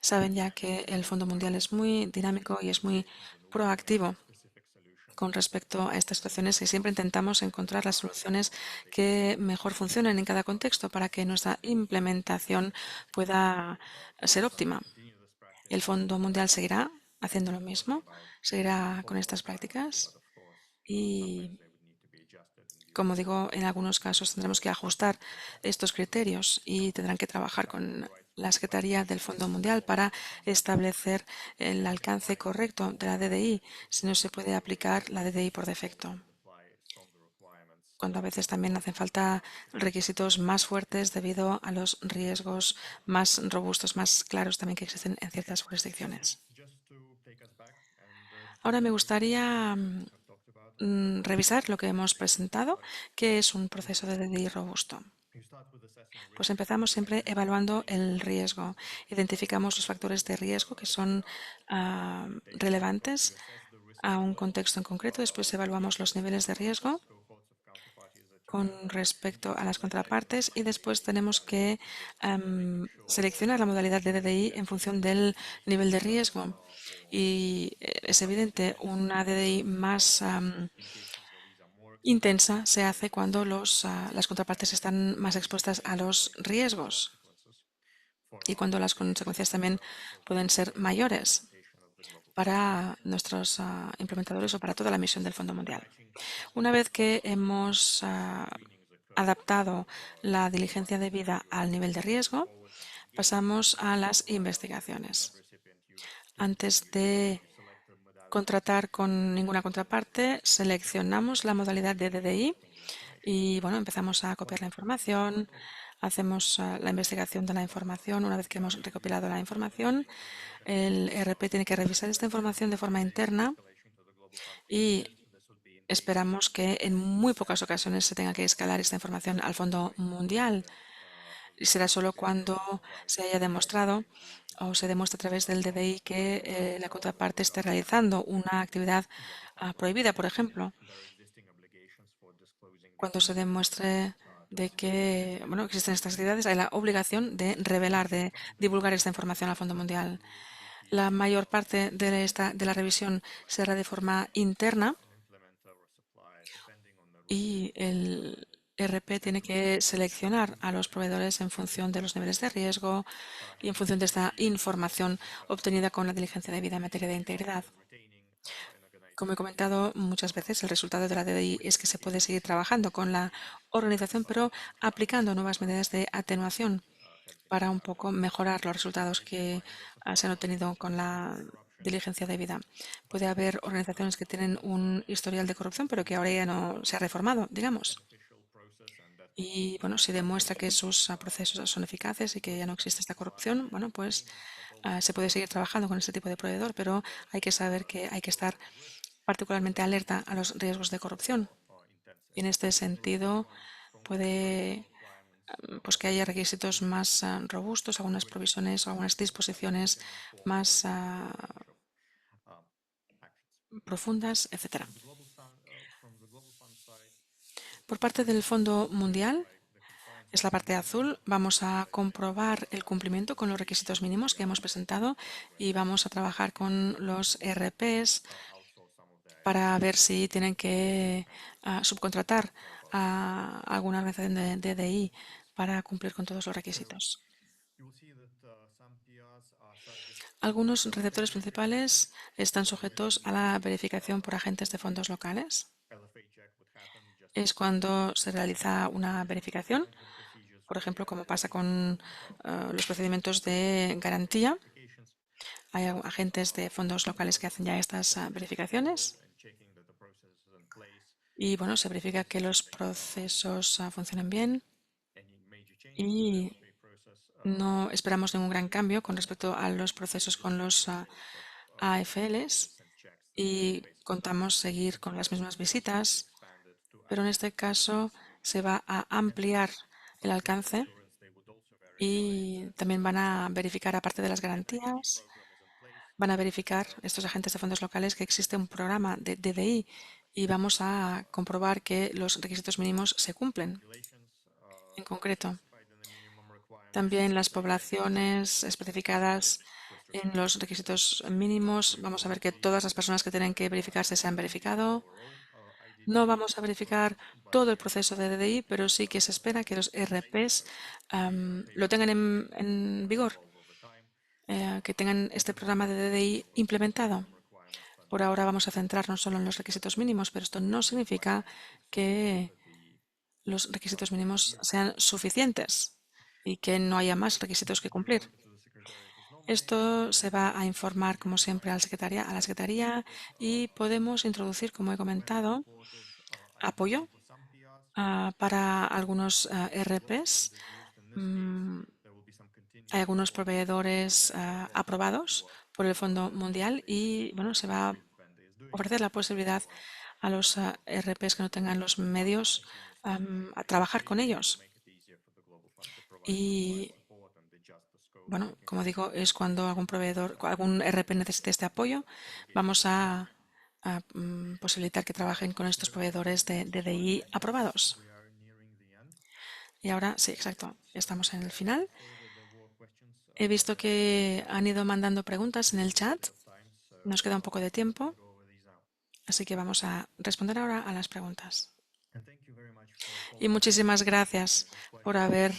saben ya que el Fondo Mundial es muy dinámico y es muy proactivo con respecto a estas situaciones y siempre intentamos encontrar las soluciones que mejor funcionen en cada contexto para que nuestra implementación pueda ser óptima. El Fondo Mundial seguirá haciendo lo mismo, seguirá con estas prácticas y, como digo, en algunos casos tendremos que ajustar estos criterios y tendrán que trabajar con la Secretaría del Fondo Mundial para establecer el alcance correcto de la DDI, si no se puede aplicar la DDI por defecto, cuando a veces también hacen falta requisitos más fuertes debido a los riesgos más robustos, más claros también que existen en ciertas jurisdicciones. Ahora me gustaría revisar lo que hemos presentado, que es un proceso de DDI robusto. Pues empezamos siempre evaluando el riesgo. Identificamos los factores de riesgo que son relevantes a un contexto en concreto. Después evaluamos los niveles de riesgo con respecto a las contrapartes y después tenemos que seleccionar la modalidad de DDI en función del nivel de riesgo. Y es evidente, una DDI más intensa se hace cuando las contrapartes están más expuestas a los riesgos y cuando las consecuencias también pueden ser mayores para nuestros implementadores o para toda la misión del Fondo Mundial. Una vez que hemos adaptado la diligencia debida al nivel de riesgo, pasamos a las investigaciones. Antes de contratar con ninguna contraparte, seleccionamos la modalidad de DDI y bueno, empezamos a copiar la información, hacemos la investigación de la información. Una vez que hemos recopilado la información, el ERP tiene que revisar esta información de forma interna y esperamos que en muy pocas ocasiones se tenga que escalar esta información al Fondo Mundial. Y será solo cuando se haya demostrado o se demuestre a través del DDI que la contraparte esté realizando una actividad prohibida, por ejemplo, cuando se demuestre de que bueno, existen estas actividades, hay la obligación de revelar, de divulgar esta información al Fondo Mundial. La mayor parte de la revisión será de forma interna y el RP tiene que seleccionar a los proveedores en función de los niveles de riesgo y en función de esta información obtenida con la diligencia debida en materia de integridad. Como he comentado muchas veces, el resultado de la DDI es que se puede seguir trabajando con la organización, pero aplicando nuevas medidas de atenuación para un poco mejorar los resultados que se han obtenido con la diligencia debida. Puede haber organizaciones que tienen un historial de corrupción, pero que ahora ya no se ha reformado, digamos. Y bueno, si demuestra que sus procesos son eficaces y que ya no existe esta corrupción, bueno, pues se puede seguir trabajando con este tipo de proveedor, pero hay que saber que hay que estar particularmente alerta a los riesgos de corrupción. Y en este sentido, puede pues que haya requisitos más robustos, algunas provisiones o algunas disposiciones más profundas, etcétera. Por parte del Fondo Mundial, es la parte azul, vamos a comprobar el cumplimiento con los requisitos mínimos que hemos presentado y vamos a trabajar con los RPs para ver si tienen que subcontratar a alguna organización de DDI para cumplir con todos los requisitos. Algunos receptores principales están sujetos a la verificación por agentes de fondos locales. Es cuando se realiza una verificación, por ejemplo, como pasa con los procedimientos de garantía. Hay agentes de fondos locales que hacen ya estas verificaciones y, bueno, se verifica que los procesos funcionan bien y no esperamos ningún gran cambio con respecto a los procesos con los AFLs y contamos seguir con las mismas visitas, pero en este caso se va a ampliar el alcance y también van a verificar, aparte de las garantías, van a verificar estos agentes de fondos locales que existe un programa de DDI y vamos a comprobar que los requisitos mínimos se cumplen. En concreto, también las poblaciones especificadas en los requisitos mínimos, vamos a ver que todas las personas que tienen que verificarse se han verificado. No vamos a verificar todo el proceso de DDI, pero sí que se espera que los RPs lo tengan en vigor, que tengan este programa de DDI implementado. Por ahora vamos a centrarnos solo en los requisitos mínimos, pero esto no significa que los requisitos mínimos sean suficientes y que no haya más requisitos que cumplir. Esto se va a informar, como siempre, a la Secretaría y podemos introducir, como he comentado, apoyo para algunos RPs. Mm, Hay algunos proveedores aprobados por el Fondo Mundial y bueno, se va a ofrecer la posibilidad a los RPs que no tengan los medios a trabajar con ellos. Y bueno, como digo, es cuando algún proveedor, algún RP necesite este apoyo, vamos a posibilitar que trabajen con estos proveedores de DDI aprobados. Y ahora, sí, exacto, estamos en el final. He visto que han ido mandando preguntas en el chat. Nos queda un poco de tiempo, así que vamos a responder ahora a las preguntas. Y muchísimas gracias por haber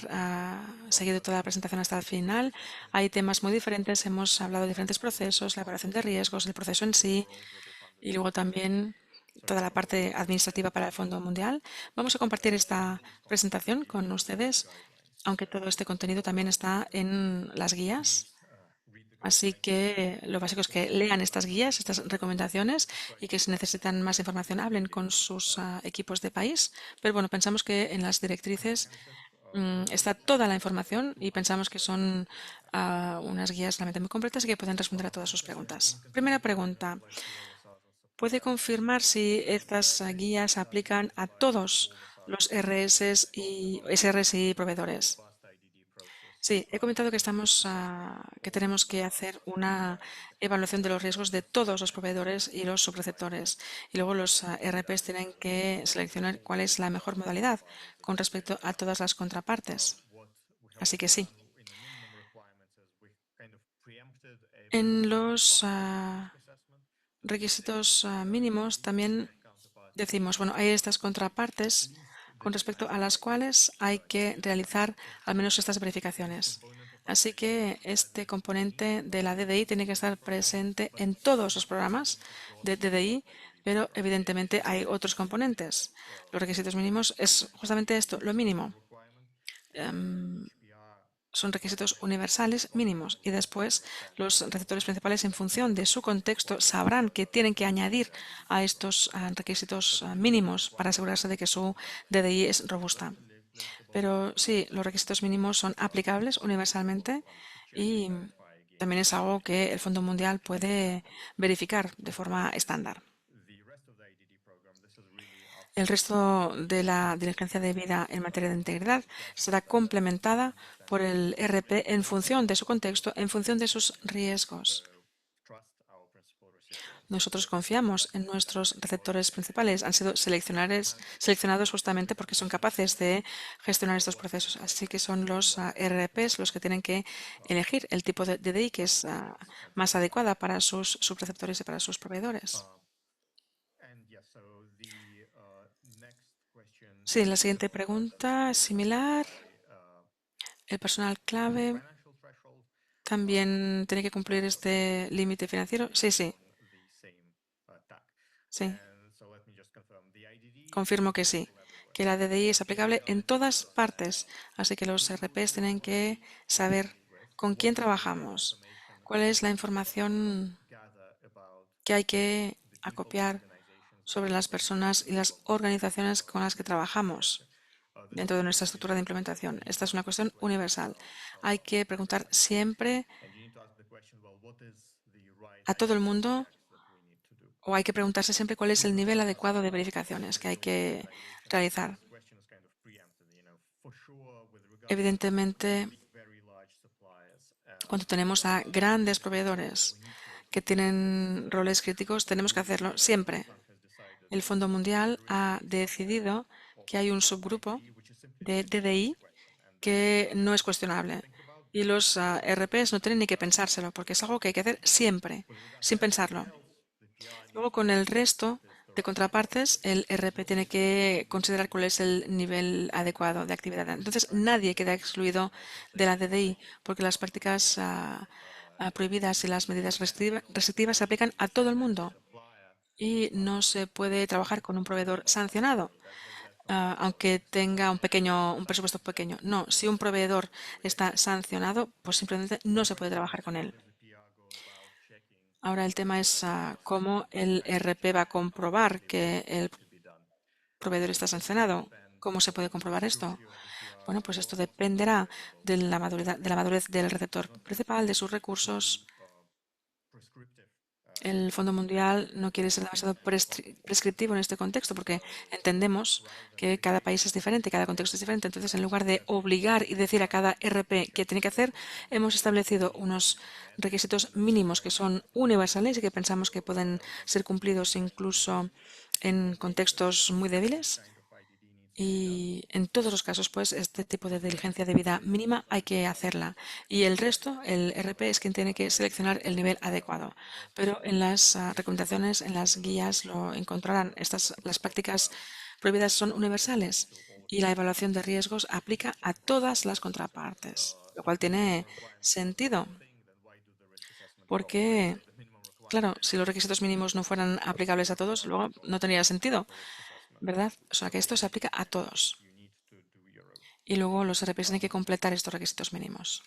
seguido toda la presentación hasta el final. Hay temas muy diferentes, hemos hablado de diferentes procesos, la evaluación de riesgos, el proceso en sí, y luego también toda la parte administrativa para el Fondo Mundial. Vamos a compartir esta presentación con ustedes, aunque todo este contenido también está en las guías. Así que lo básico es que lean estas guías, estas recomendaciones y que si necesitan más información hablen con sus equipos de país. Pero bueno, pensamos que en las directrices está toda la información y pensamos que son unas guías realmente muy completas y que pueden responder a todas sus preguntas. Primera pregunta. ¿Puede confirmar si estas guías aplican a todos los SRs y proveedores? Sí, he comentado que que tenemos que hacer una evaluación de los riesgos de todos los proveedores y los subreceptores. Y luego los RPs tienen que seleccionar cuál es la mejor modalidad con respecto a todas las contrapartes. Así que sí. En los requisitos mínimos también decimos, bueno, hay estas contrapartes con respecto a las cuales hay que realizar al menos estas verificaciones. Así que este componente de la DDI tiene que estar presente en todos los programas de DDI, pero evidentemente hay otros componentes. Los requisitos mínimos es justamente esto, lo mínimo. son requisitos universales mínimos y después los receptores principales en función de su contexto sabrán que tienen que añadir a estos requisitos mínimos para asegurarse de que su DDI es robusta. Pero sí, los requisitos mínimos son aplicables universalmente y también es algo que el Fondo Mundial puede verificar de forma estándar. El resto de la diligencia debida en materia de integridad será complementada por el RP en función de su contexto, en función de sus riesgos. Nosotros confiamos en nuestros receptores principales. Han sido seleccionados justamente porque son capaces de gestionar estos procesos. Así que son los RPs los que tienen que elegir el tipo de DDI que es más adecuada para sus subreceptores y para sus proveedores. Sí, la siguiente pregunta es similar. El personal clave también tiene que cumplir este límite financiero. Sí, sí, sí. Confirmo que sí, que la DDI es aplicable en todas partes, así que los RPs tienen que saber con quién trabajamos, cuál es la información que hay que acopiar sobre las personas y las organizaciones con las que trabajamos dentro de nuestra estructura de implementación. Esta es una cuestión universal. Hay que preguntar siempre a todo el mundo o hay que preguntarse siempre cuál es el nivel adecuado de verificaciones que hay que realizar. Evidentemente, cuando tenemos a grandes proveedores que tienen roles críticos, tenemos que hacerlo siempre. El Fondo Mundial ha decidido que hay un subgrupo de DDI que no es cuestionable. Y los RPs no tienen ni que pensárselo, porque es algo que hay que hacer siempre, sin pensarlo. Luego, con el resto de contrapartes, el RP tiene que considerar cuál es el nivel adecuado de actividad. Entonces, nadie queda excluido de la DDI, porque las prácticas prohibidas y las medidas restrictivas se aplican a todo el mundo. Y no se puede trabajar con un proveedor sancionado, aunque tenga un presupuesto pequeño. No, si un proveedor está sancionado, pues simplemente no se puede trabajar con él. Ahora el tema es cómo el RP va a comprobar que el proveedor está sancionado. ¿Cómo se puede comprobar esto? Bueno, pues esto dependerá de la madurez del receptor principal, de sus recursos. El Fondo Mundial no quiere ser demasiado prescriptivo en este contexto porque entendemos que cada país es diferente, cada contexto es diferente. Entonces, en lugar de obligar y decir a cada RP qué tiene que hacer, hemos establecido unos requisitos mínimos que son universales y que pensamos que pueden ser cumplidos incluso en contextos muy débiles. Y en todos los casos, pues, este tipo de diligencia debida mínima hay que hacerla. Y el resto, el RP es quien tiene que seleccionar el nivel adecuado. Pero en las recomendaciones, en las guías, lo encontrarán. Las prácticas prohibidas son universales y la evaluación de riesgos aplica a todas las contrapartes, lo cual tiene sentido. Porque, claro, si los requisitos mínimos no fueran aplicables a todos, luego no tendría sentido, ¿verdad? O sea que esto se aplica a todos. Y luego los RPs tienen que completar estos requisitos mínimos.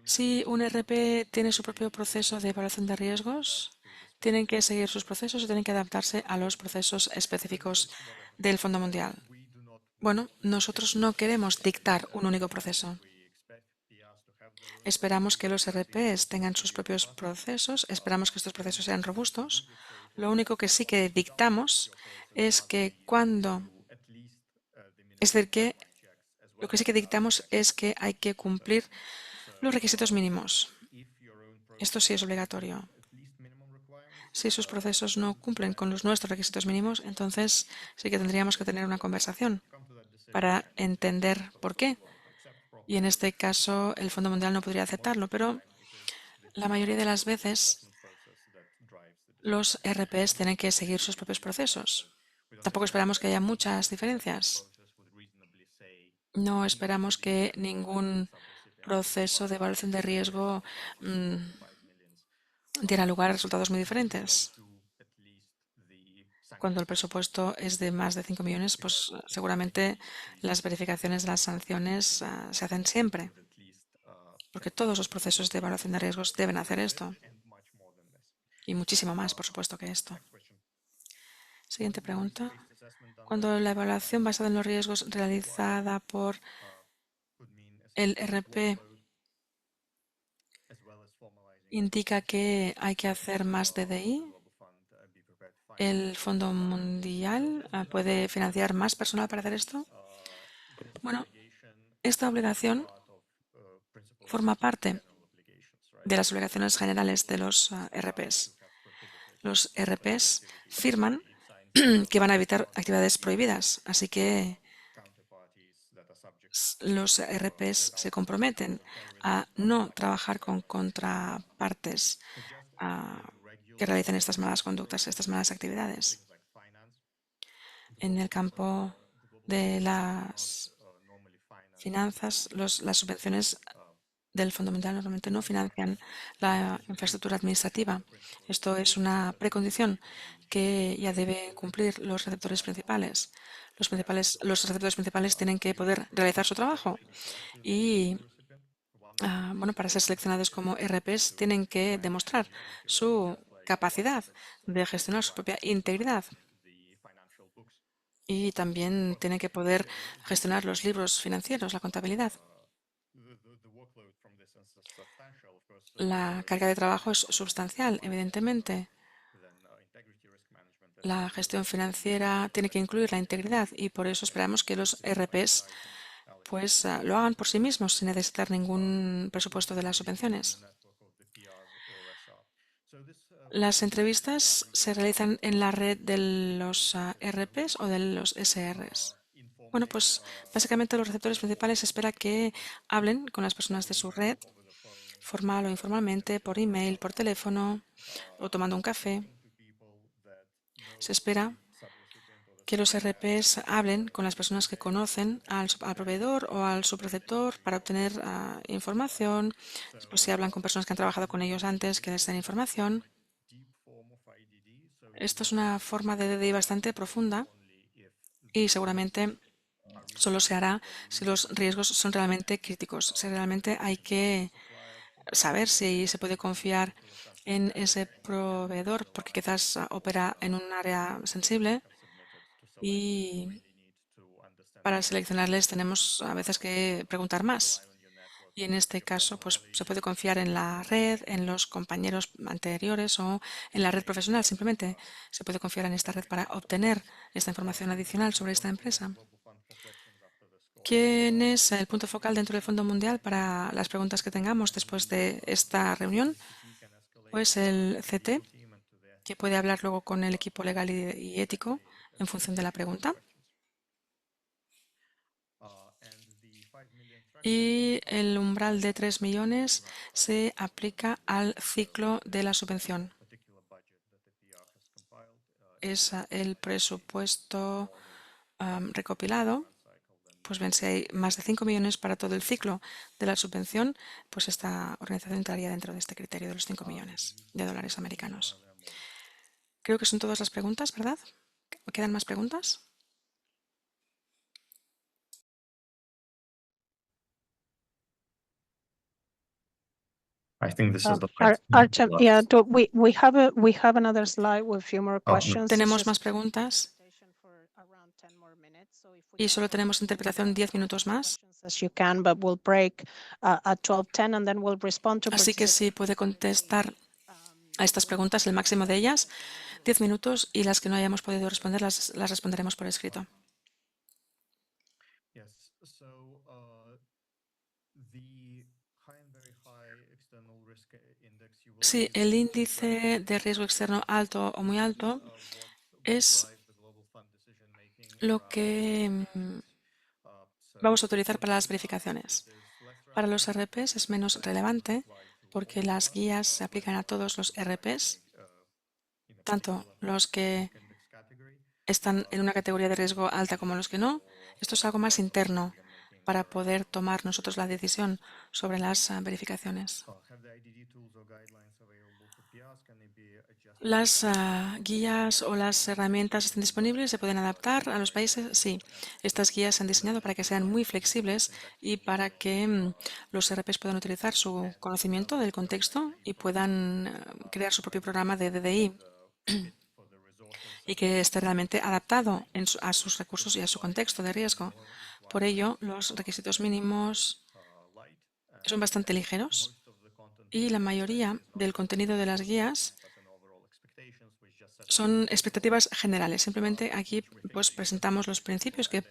Si un RP tiene su propio proceso de evaluación de riesgos, tienen que seguir sus procesos y tienen que adaptarse a los procesos específicos del Fondo Mundial. Bueno, nosotros no queremos dictar un único proceso. Esperamos que los RPs tengan sus propios procesos, esperamos que estos procesos sean robustos. Lo único que sí que dictamos es que es decir, que lo que sí que dictamos es que hay que cumplir los requisitos mínimos. Esto sí es obligatorio. Si sus procesos no cumplen con los nuestros requisitos mínimos, entonces sí que tendríamos que tener una conversación para entender por qué. Y en este caso el Fondo Mundial no podría aceptarlo, pero la mayoría de las veces los RPs tienen que seguir sus propios procesos. Tampoco esperamos que haya muchas diferencias. No esperamos que ningún proceso de evaluación de riesgo diera lugar a resultados muy diferentes. Cuando el presupuesto es de más de 5 millones, pues seguramente las verificaciones de las sanciones se hacen siempre, porque todos los procesos de evaluación de riesgos deben hacer esto, y muchísimo más, por supuesto, que esto. Siguiente pregunta. Cuando la evaluación basada en los riesgos realizada por el RP indica que hay que hacer más DDI, ¿el Fondo Mundial puede financiar más personal para hacer esto? Bueno, esta obligación forma parte de las obligaciones generales de los RPs. Los RPs firman que van a evitar actividades prohibidas, así que los RPs se comprometen a no trabajar con contrapartes que realicen estas malas conductas, estas malas actividades. En el campo de las finanzas, las subvenciones del Fondo Mundial normalmente no financian la infraestructura administrativa. Esto es una precondición que ya deben cumplir los receptores principales. Los receptores principales tienen que poder realizar su trabajo y bueno, para ser seleccionados como RPs tienen que demostrar su capacidad de gestionar su propia integridad y también tienen que poder gestionar los libros financieros, la contabilidad. La carga de trabajo es sustancial, evidentemente. La gestión financiera tiene que incluir la integridad y por eso esperamos que los RPs pues lo hagan por sí mismos sin necesitar ningún presupuesto de las subvenciones. Las entrevistas se realizan en la red de los RPs o de los SRs. Bueno, pues básicamente los receptores principales espera que hablen con las personas de su red, formal o informalmente, por email, por teléfono o tomando un café. Se espera que los RPs hablen con las personas que conocen al proveedor o al subreceptor para obtener información, pues si hablan con personas que han trabajado con ellos antes, que les den información. Esto es una forma de DDI bastante profunda y seguramente solo se hará si los riesgos son realmente críticos, si realmente hay que saber si se puede confiar en ese proveedor, porque quizás opera en un área sensible y para seleccionarles tenemos a veces que preguntar más. Y en este caso, pues se puede confiar en la red, en los compañeros anteriores o en la red profesional. Simplemente se puede confiar en esta red para obtener esta información adicional sobre esta empresa. ¿Quién es el punto focal dentro del Fondo Mundial para las preguntas que tengamos después de esta reunión? Pues el CT, que puede hablar luego con el equipo legal y ético en función de la pregunta. Y el umbral de 3 millones se aplica al ciclo de la subvención. Es el presupuesto recopilado. Pues bien, si hay más de 5 millones para todo el ciclo de la subvención, pues esta organización entraría dentro de este criterio de los 5 millones de dólares americanos. Creo que son todas las preguntas, ¿verdad? ¿Quedan más preguntas? I think this is the Artem, yeah, we have another slide with a few more questions. Tenemos más preguntas y solo tenemos interpretación 10 minutos más. Así que si puede contestar a estas preguntas, el máximo de ellas, 10 minutos, y las que no hayamos podido responder las responderemos por escrito. Sí, el índice de riesgo externo alto o muy alto es lo que vamos a utilizar para las verificaciones. Para los RPs es menos relevante porque las guías se aplican a todos los RPs, tanto los que están en una categoría de riesgo alta como los que no. Esto es algo más interno para poder tomar nosotros la decisión sobre las verificaciones. ¿Las guías o las herramientas están disponibles? ¿Se pueden adaptar a los países? Sí. Estas guías se han diseñado para que sean muy flexibles y para que los RPs puedan utilizar su conocimiento del contexto y puedan crear su propio programa de DDI y que esté realmente adaptado a sus recursos y a su contexto de riesgo. Por ello, los requisitos mínimos son bastante ligeros y la mayoría del contenido de las guías son expectativas generales. Simplemente aquí pues presentamos los principios que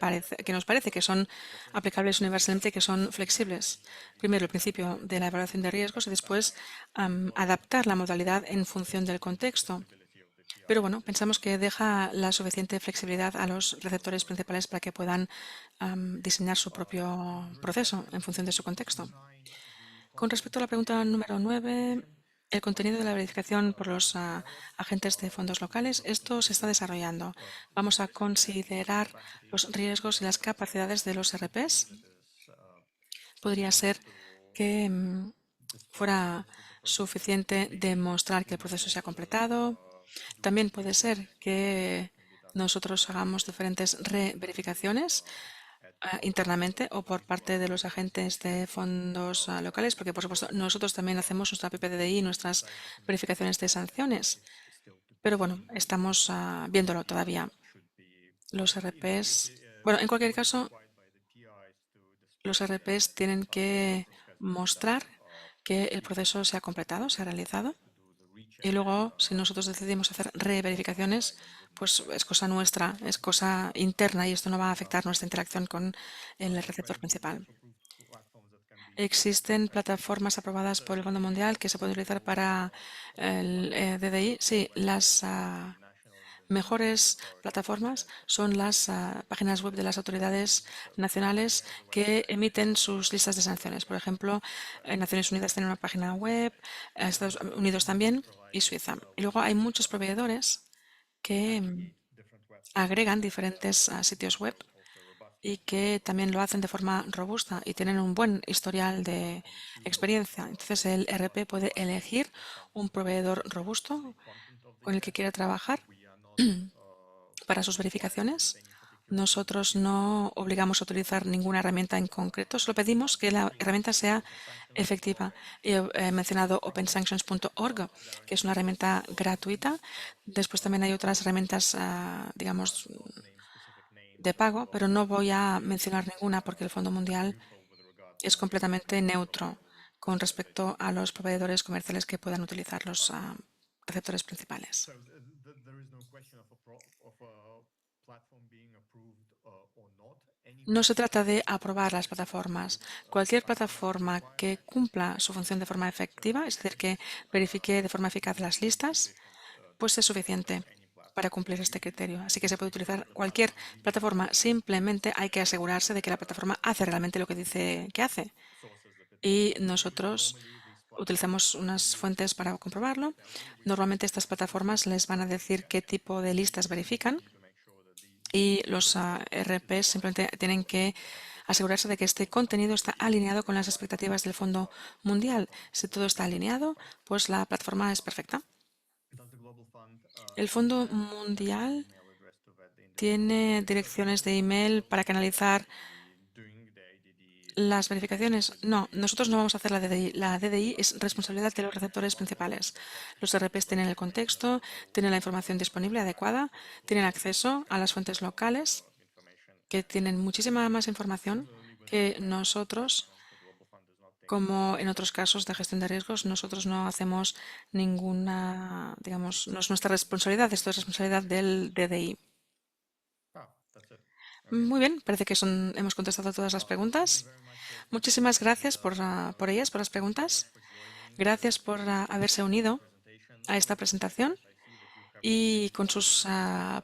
nos parece que son aplicables universalmente y que son flexibles. Primero, el principio de la evaluación de riesgos y después adaptar la modalidad en función del contexto. Pero bueno, pensamos que deja la suficiente flexibilidad a los receptores principales para que puedan diseñar su propio proceso en función de su contexto. Con respecto a la pregunta número 9, el contenido de la verificación por los agentes de fondos locales, esto se está desarrollando. Vamos a considerar los riesgos y las capacidades de los RPs. Podría ser que fuera suficiente demostrar que el proceso se ha completado. También puede ser que nosotros hagamos diferentes reverificaciones internamente o por parte de los agentes de fondos locales, porque por supuesto nosotros también hacemos nuestra PPDI y nuestras verificaciones de sanciones. Pero bueno, estamos viéndolo todavía. Los RPs, bueno, en cualquier caso, los RPs tienen que mostrar que el proceso se ha completado, se ha realizado. Y luego, si nosotros decidimos hacer reverificaciones, pues es cosa nuestra, es cosa interna y esto no va a afectar nuestra interacción con el receptor principal. ¿Existen plataformas aprobadas por el Fondo Mundial que se pueden utilizar para el DDI? Sí, las mejores plataformas son las páginas web de las autoridades nacionales que emiten sus listas de sanciones. Por ejemplo, Naciones Unidas tiene una página web, Estados Unidos también y Suiza. Y luego hay muchos proveedores que agregan diferentes sitios web y que también lo hacen de forma robusta y tienen un buen historial de experiencia. Entonces el RP puede elegir un proveedor robusto con el que quiera trabajar para sus verificaciones. Nosotros no obligamos a utilizar ninguna herramienta en concreto, solo pedimos que la herramienta sea efectiva. He mencionado opensanctions.org, que es una herramienta gratuita. Después también hay otras herramientas, digamos, de pago, pero no voy a mencionar ninguna porque el Fondo Mundial es completamente neutro con respecto a los proveedores comerciales que puedan utilizar los receptores principales. No se trata de aprobar las plataformas. Cualquier plataforma que cumpla su función de forma efectiva, es decir, que verifique de forma eficaz las listas, pues es suficiente para cumplir este criterio. Así que se puede utilizar cualquier plataforma. Simplemente hay que asegurarse de que la plataforma hace realmente lo que dice que hace. Y nosotros utilizamos unas fuentes para comprobarlo. Normalmente estas plataformas les van a decir qué tipo de listas verifican y los RPs simplemente tienen que asegurarse de que este contenido está alineado con las expectativas del Fondo Mundial. Si todo está alineado, pues la plataforma es perfecta. El Fondo Mundial tiene direcciones de email para canalizar las verificaciones. No, nosotros no vamos a hacer la DDI. La DDI es responsabilidad de los receptores principales. Los RPs tienen el contexto, tienen la información disponible adecuada, tienen acceso a las fuentes locales, que tienen muchísima más información que nosotros. Como en otros casos de gestión de riesgos, nosotros no hacemos ninguna, digamos, no es nuestra responsabilidad, esto es responsabilidad del DDI. Muy bien, parece que hemos contestado todas las preguntas. Muchísimas gracias por ellas, por las preguntas. Gracias por haberse unido a esta presentación. Y con sus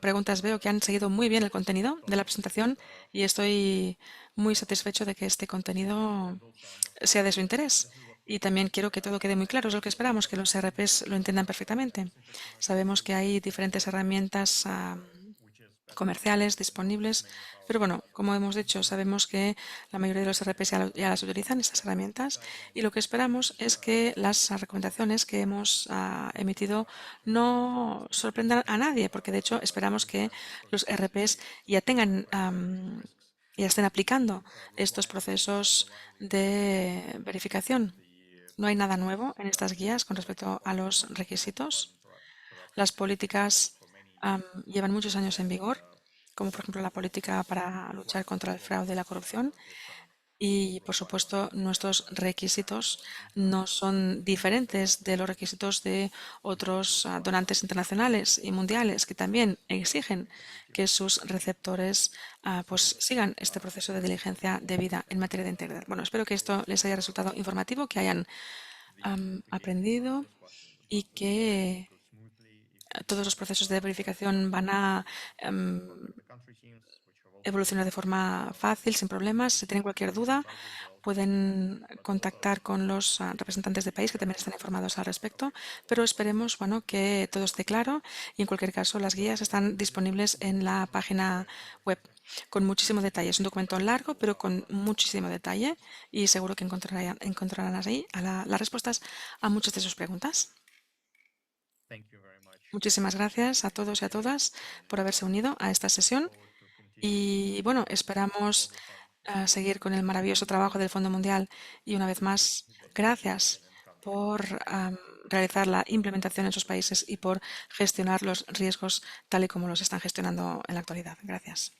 preguntas veo que han seguido muy bien el contenido de la presentación y estoy muy satisfecho de que este contenido sea de su interés. Y también quiero que todo quede muy claro, es lo que esperamos, que los RPs lo entiendan perfectamente. Sabemos que hay diferentes herramientas comerciales disponibles. Pero bueno, como hemos dicho, sabemos que la mayoría de los RPs ya las utilizan, estas herramientas, y lo que esperamos es que las recomendaciones que hemos emitido no sorprendan a nadie, porque de hecho esperamos que los RPs ya tengan ya estén aplicando estos procesos de verificación. No hay nada nuevo en estas guías con respecto a los requisitos. Las políticas llevan muchos años en vigor, como por ejemplo la política para luchar contra el fraude y la corrupción. Y, por supuesto, nuestros requisitos no son diferentes de los requisitos de otros donantes internacionales y mundiales que también exigen que sus receptores pues sigan este proceso de diligencia debida en materia de integridad. Bueno, espero que esto les haya resultado informativo, que hayan aprendido y que todos los procesos de verificación van a evolucionar de forma fácil, sin problemas. Si tienen cualquier duda, pueden contactar con los representantes de país que también están informados al respecto, pero esperemos que todo esté claro y en cualquier caso las guías están disponibles en la página web con muchísimo detalle. Es un documento largo, pero con muchísimo detalle y seguro que encontrarán ahí las respuestas a muchas de sus preguntas. Muchísimas gracias a todos y a todas por haberse unido a esta sesión y bueno, esperamos seguir con el maravilloso trabajo del Fondo Mundial y una vez más, gracias por realizar la implementación en sus países y por gestionar los riesgos tal y como los están gestionando en la actualidad. Gracias.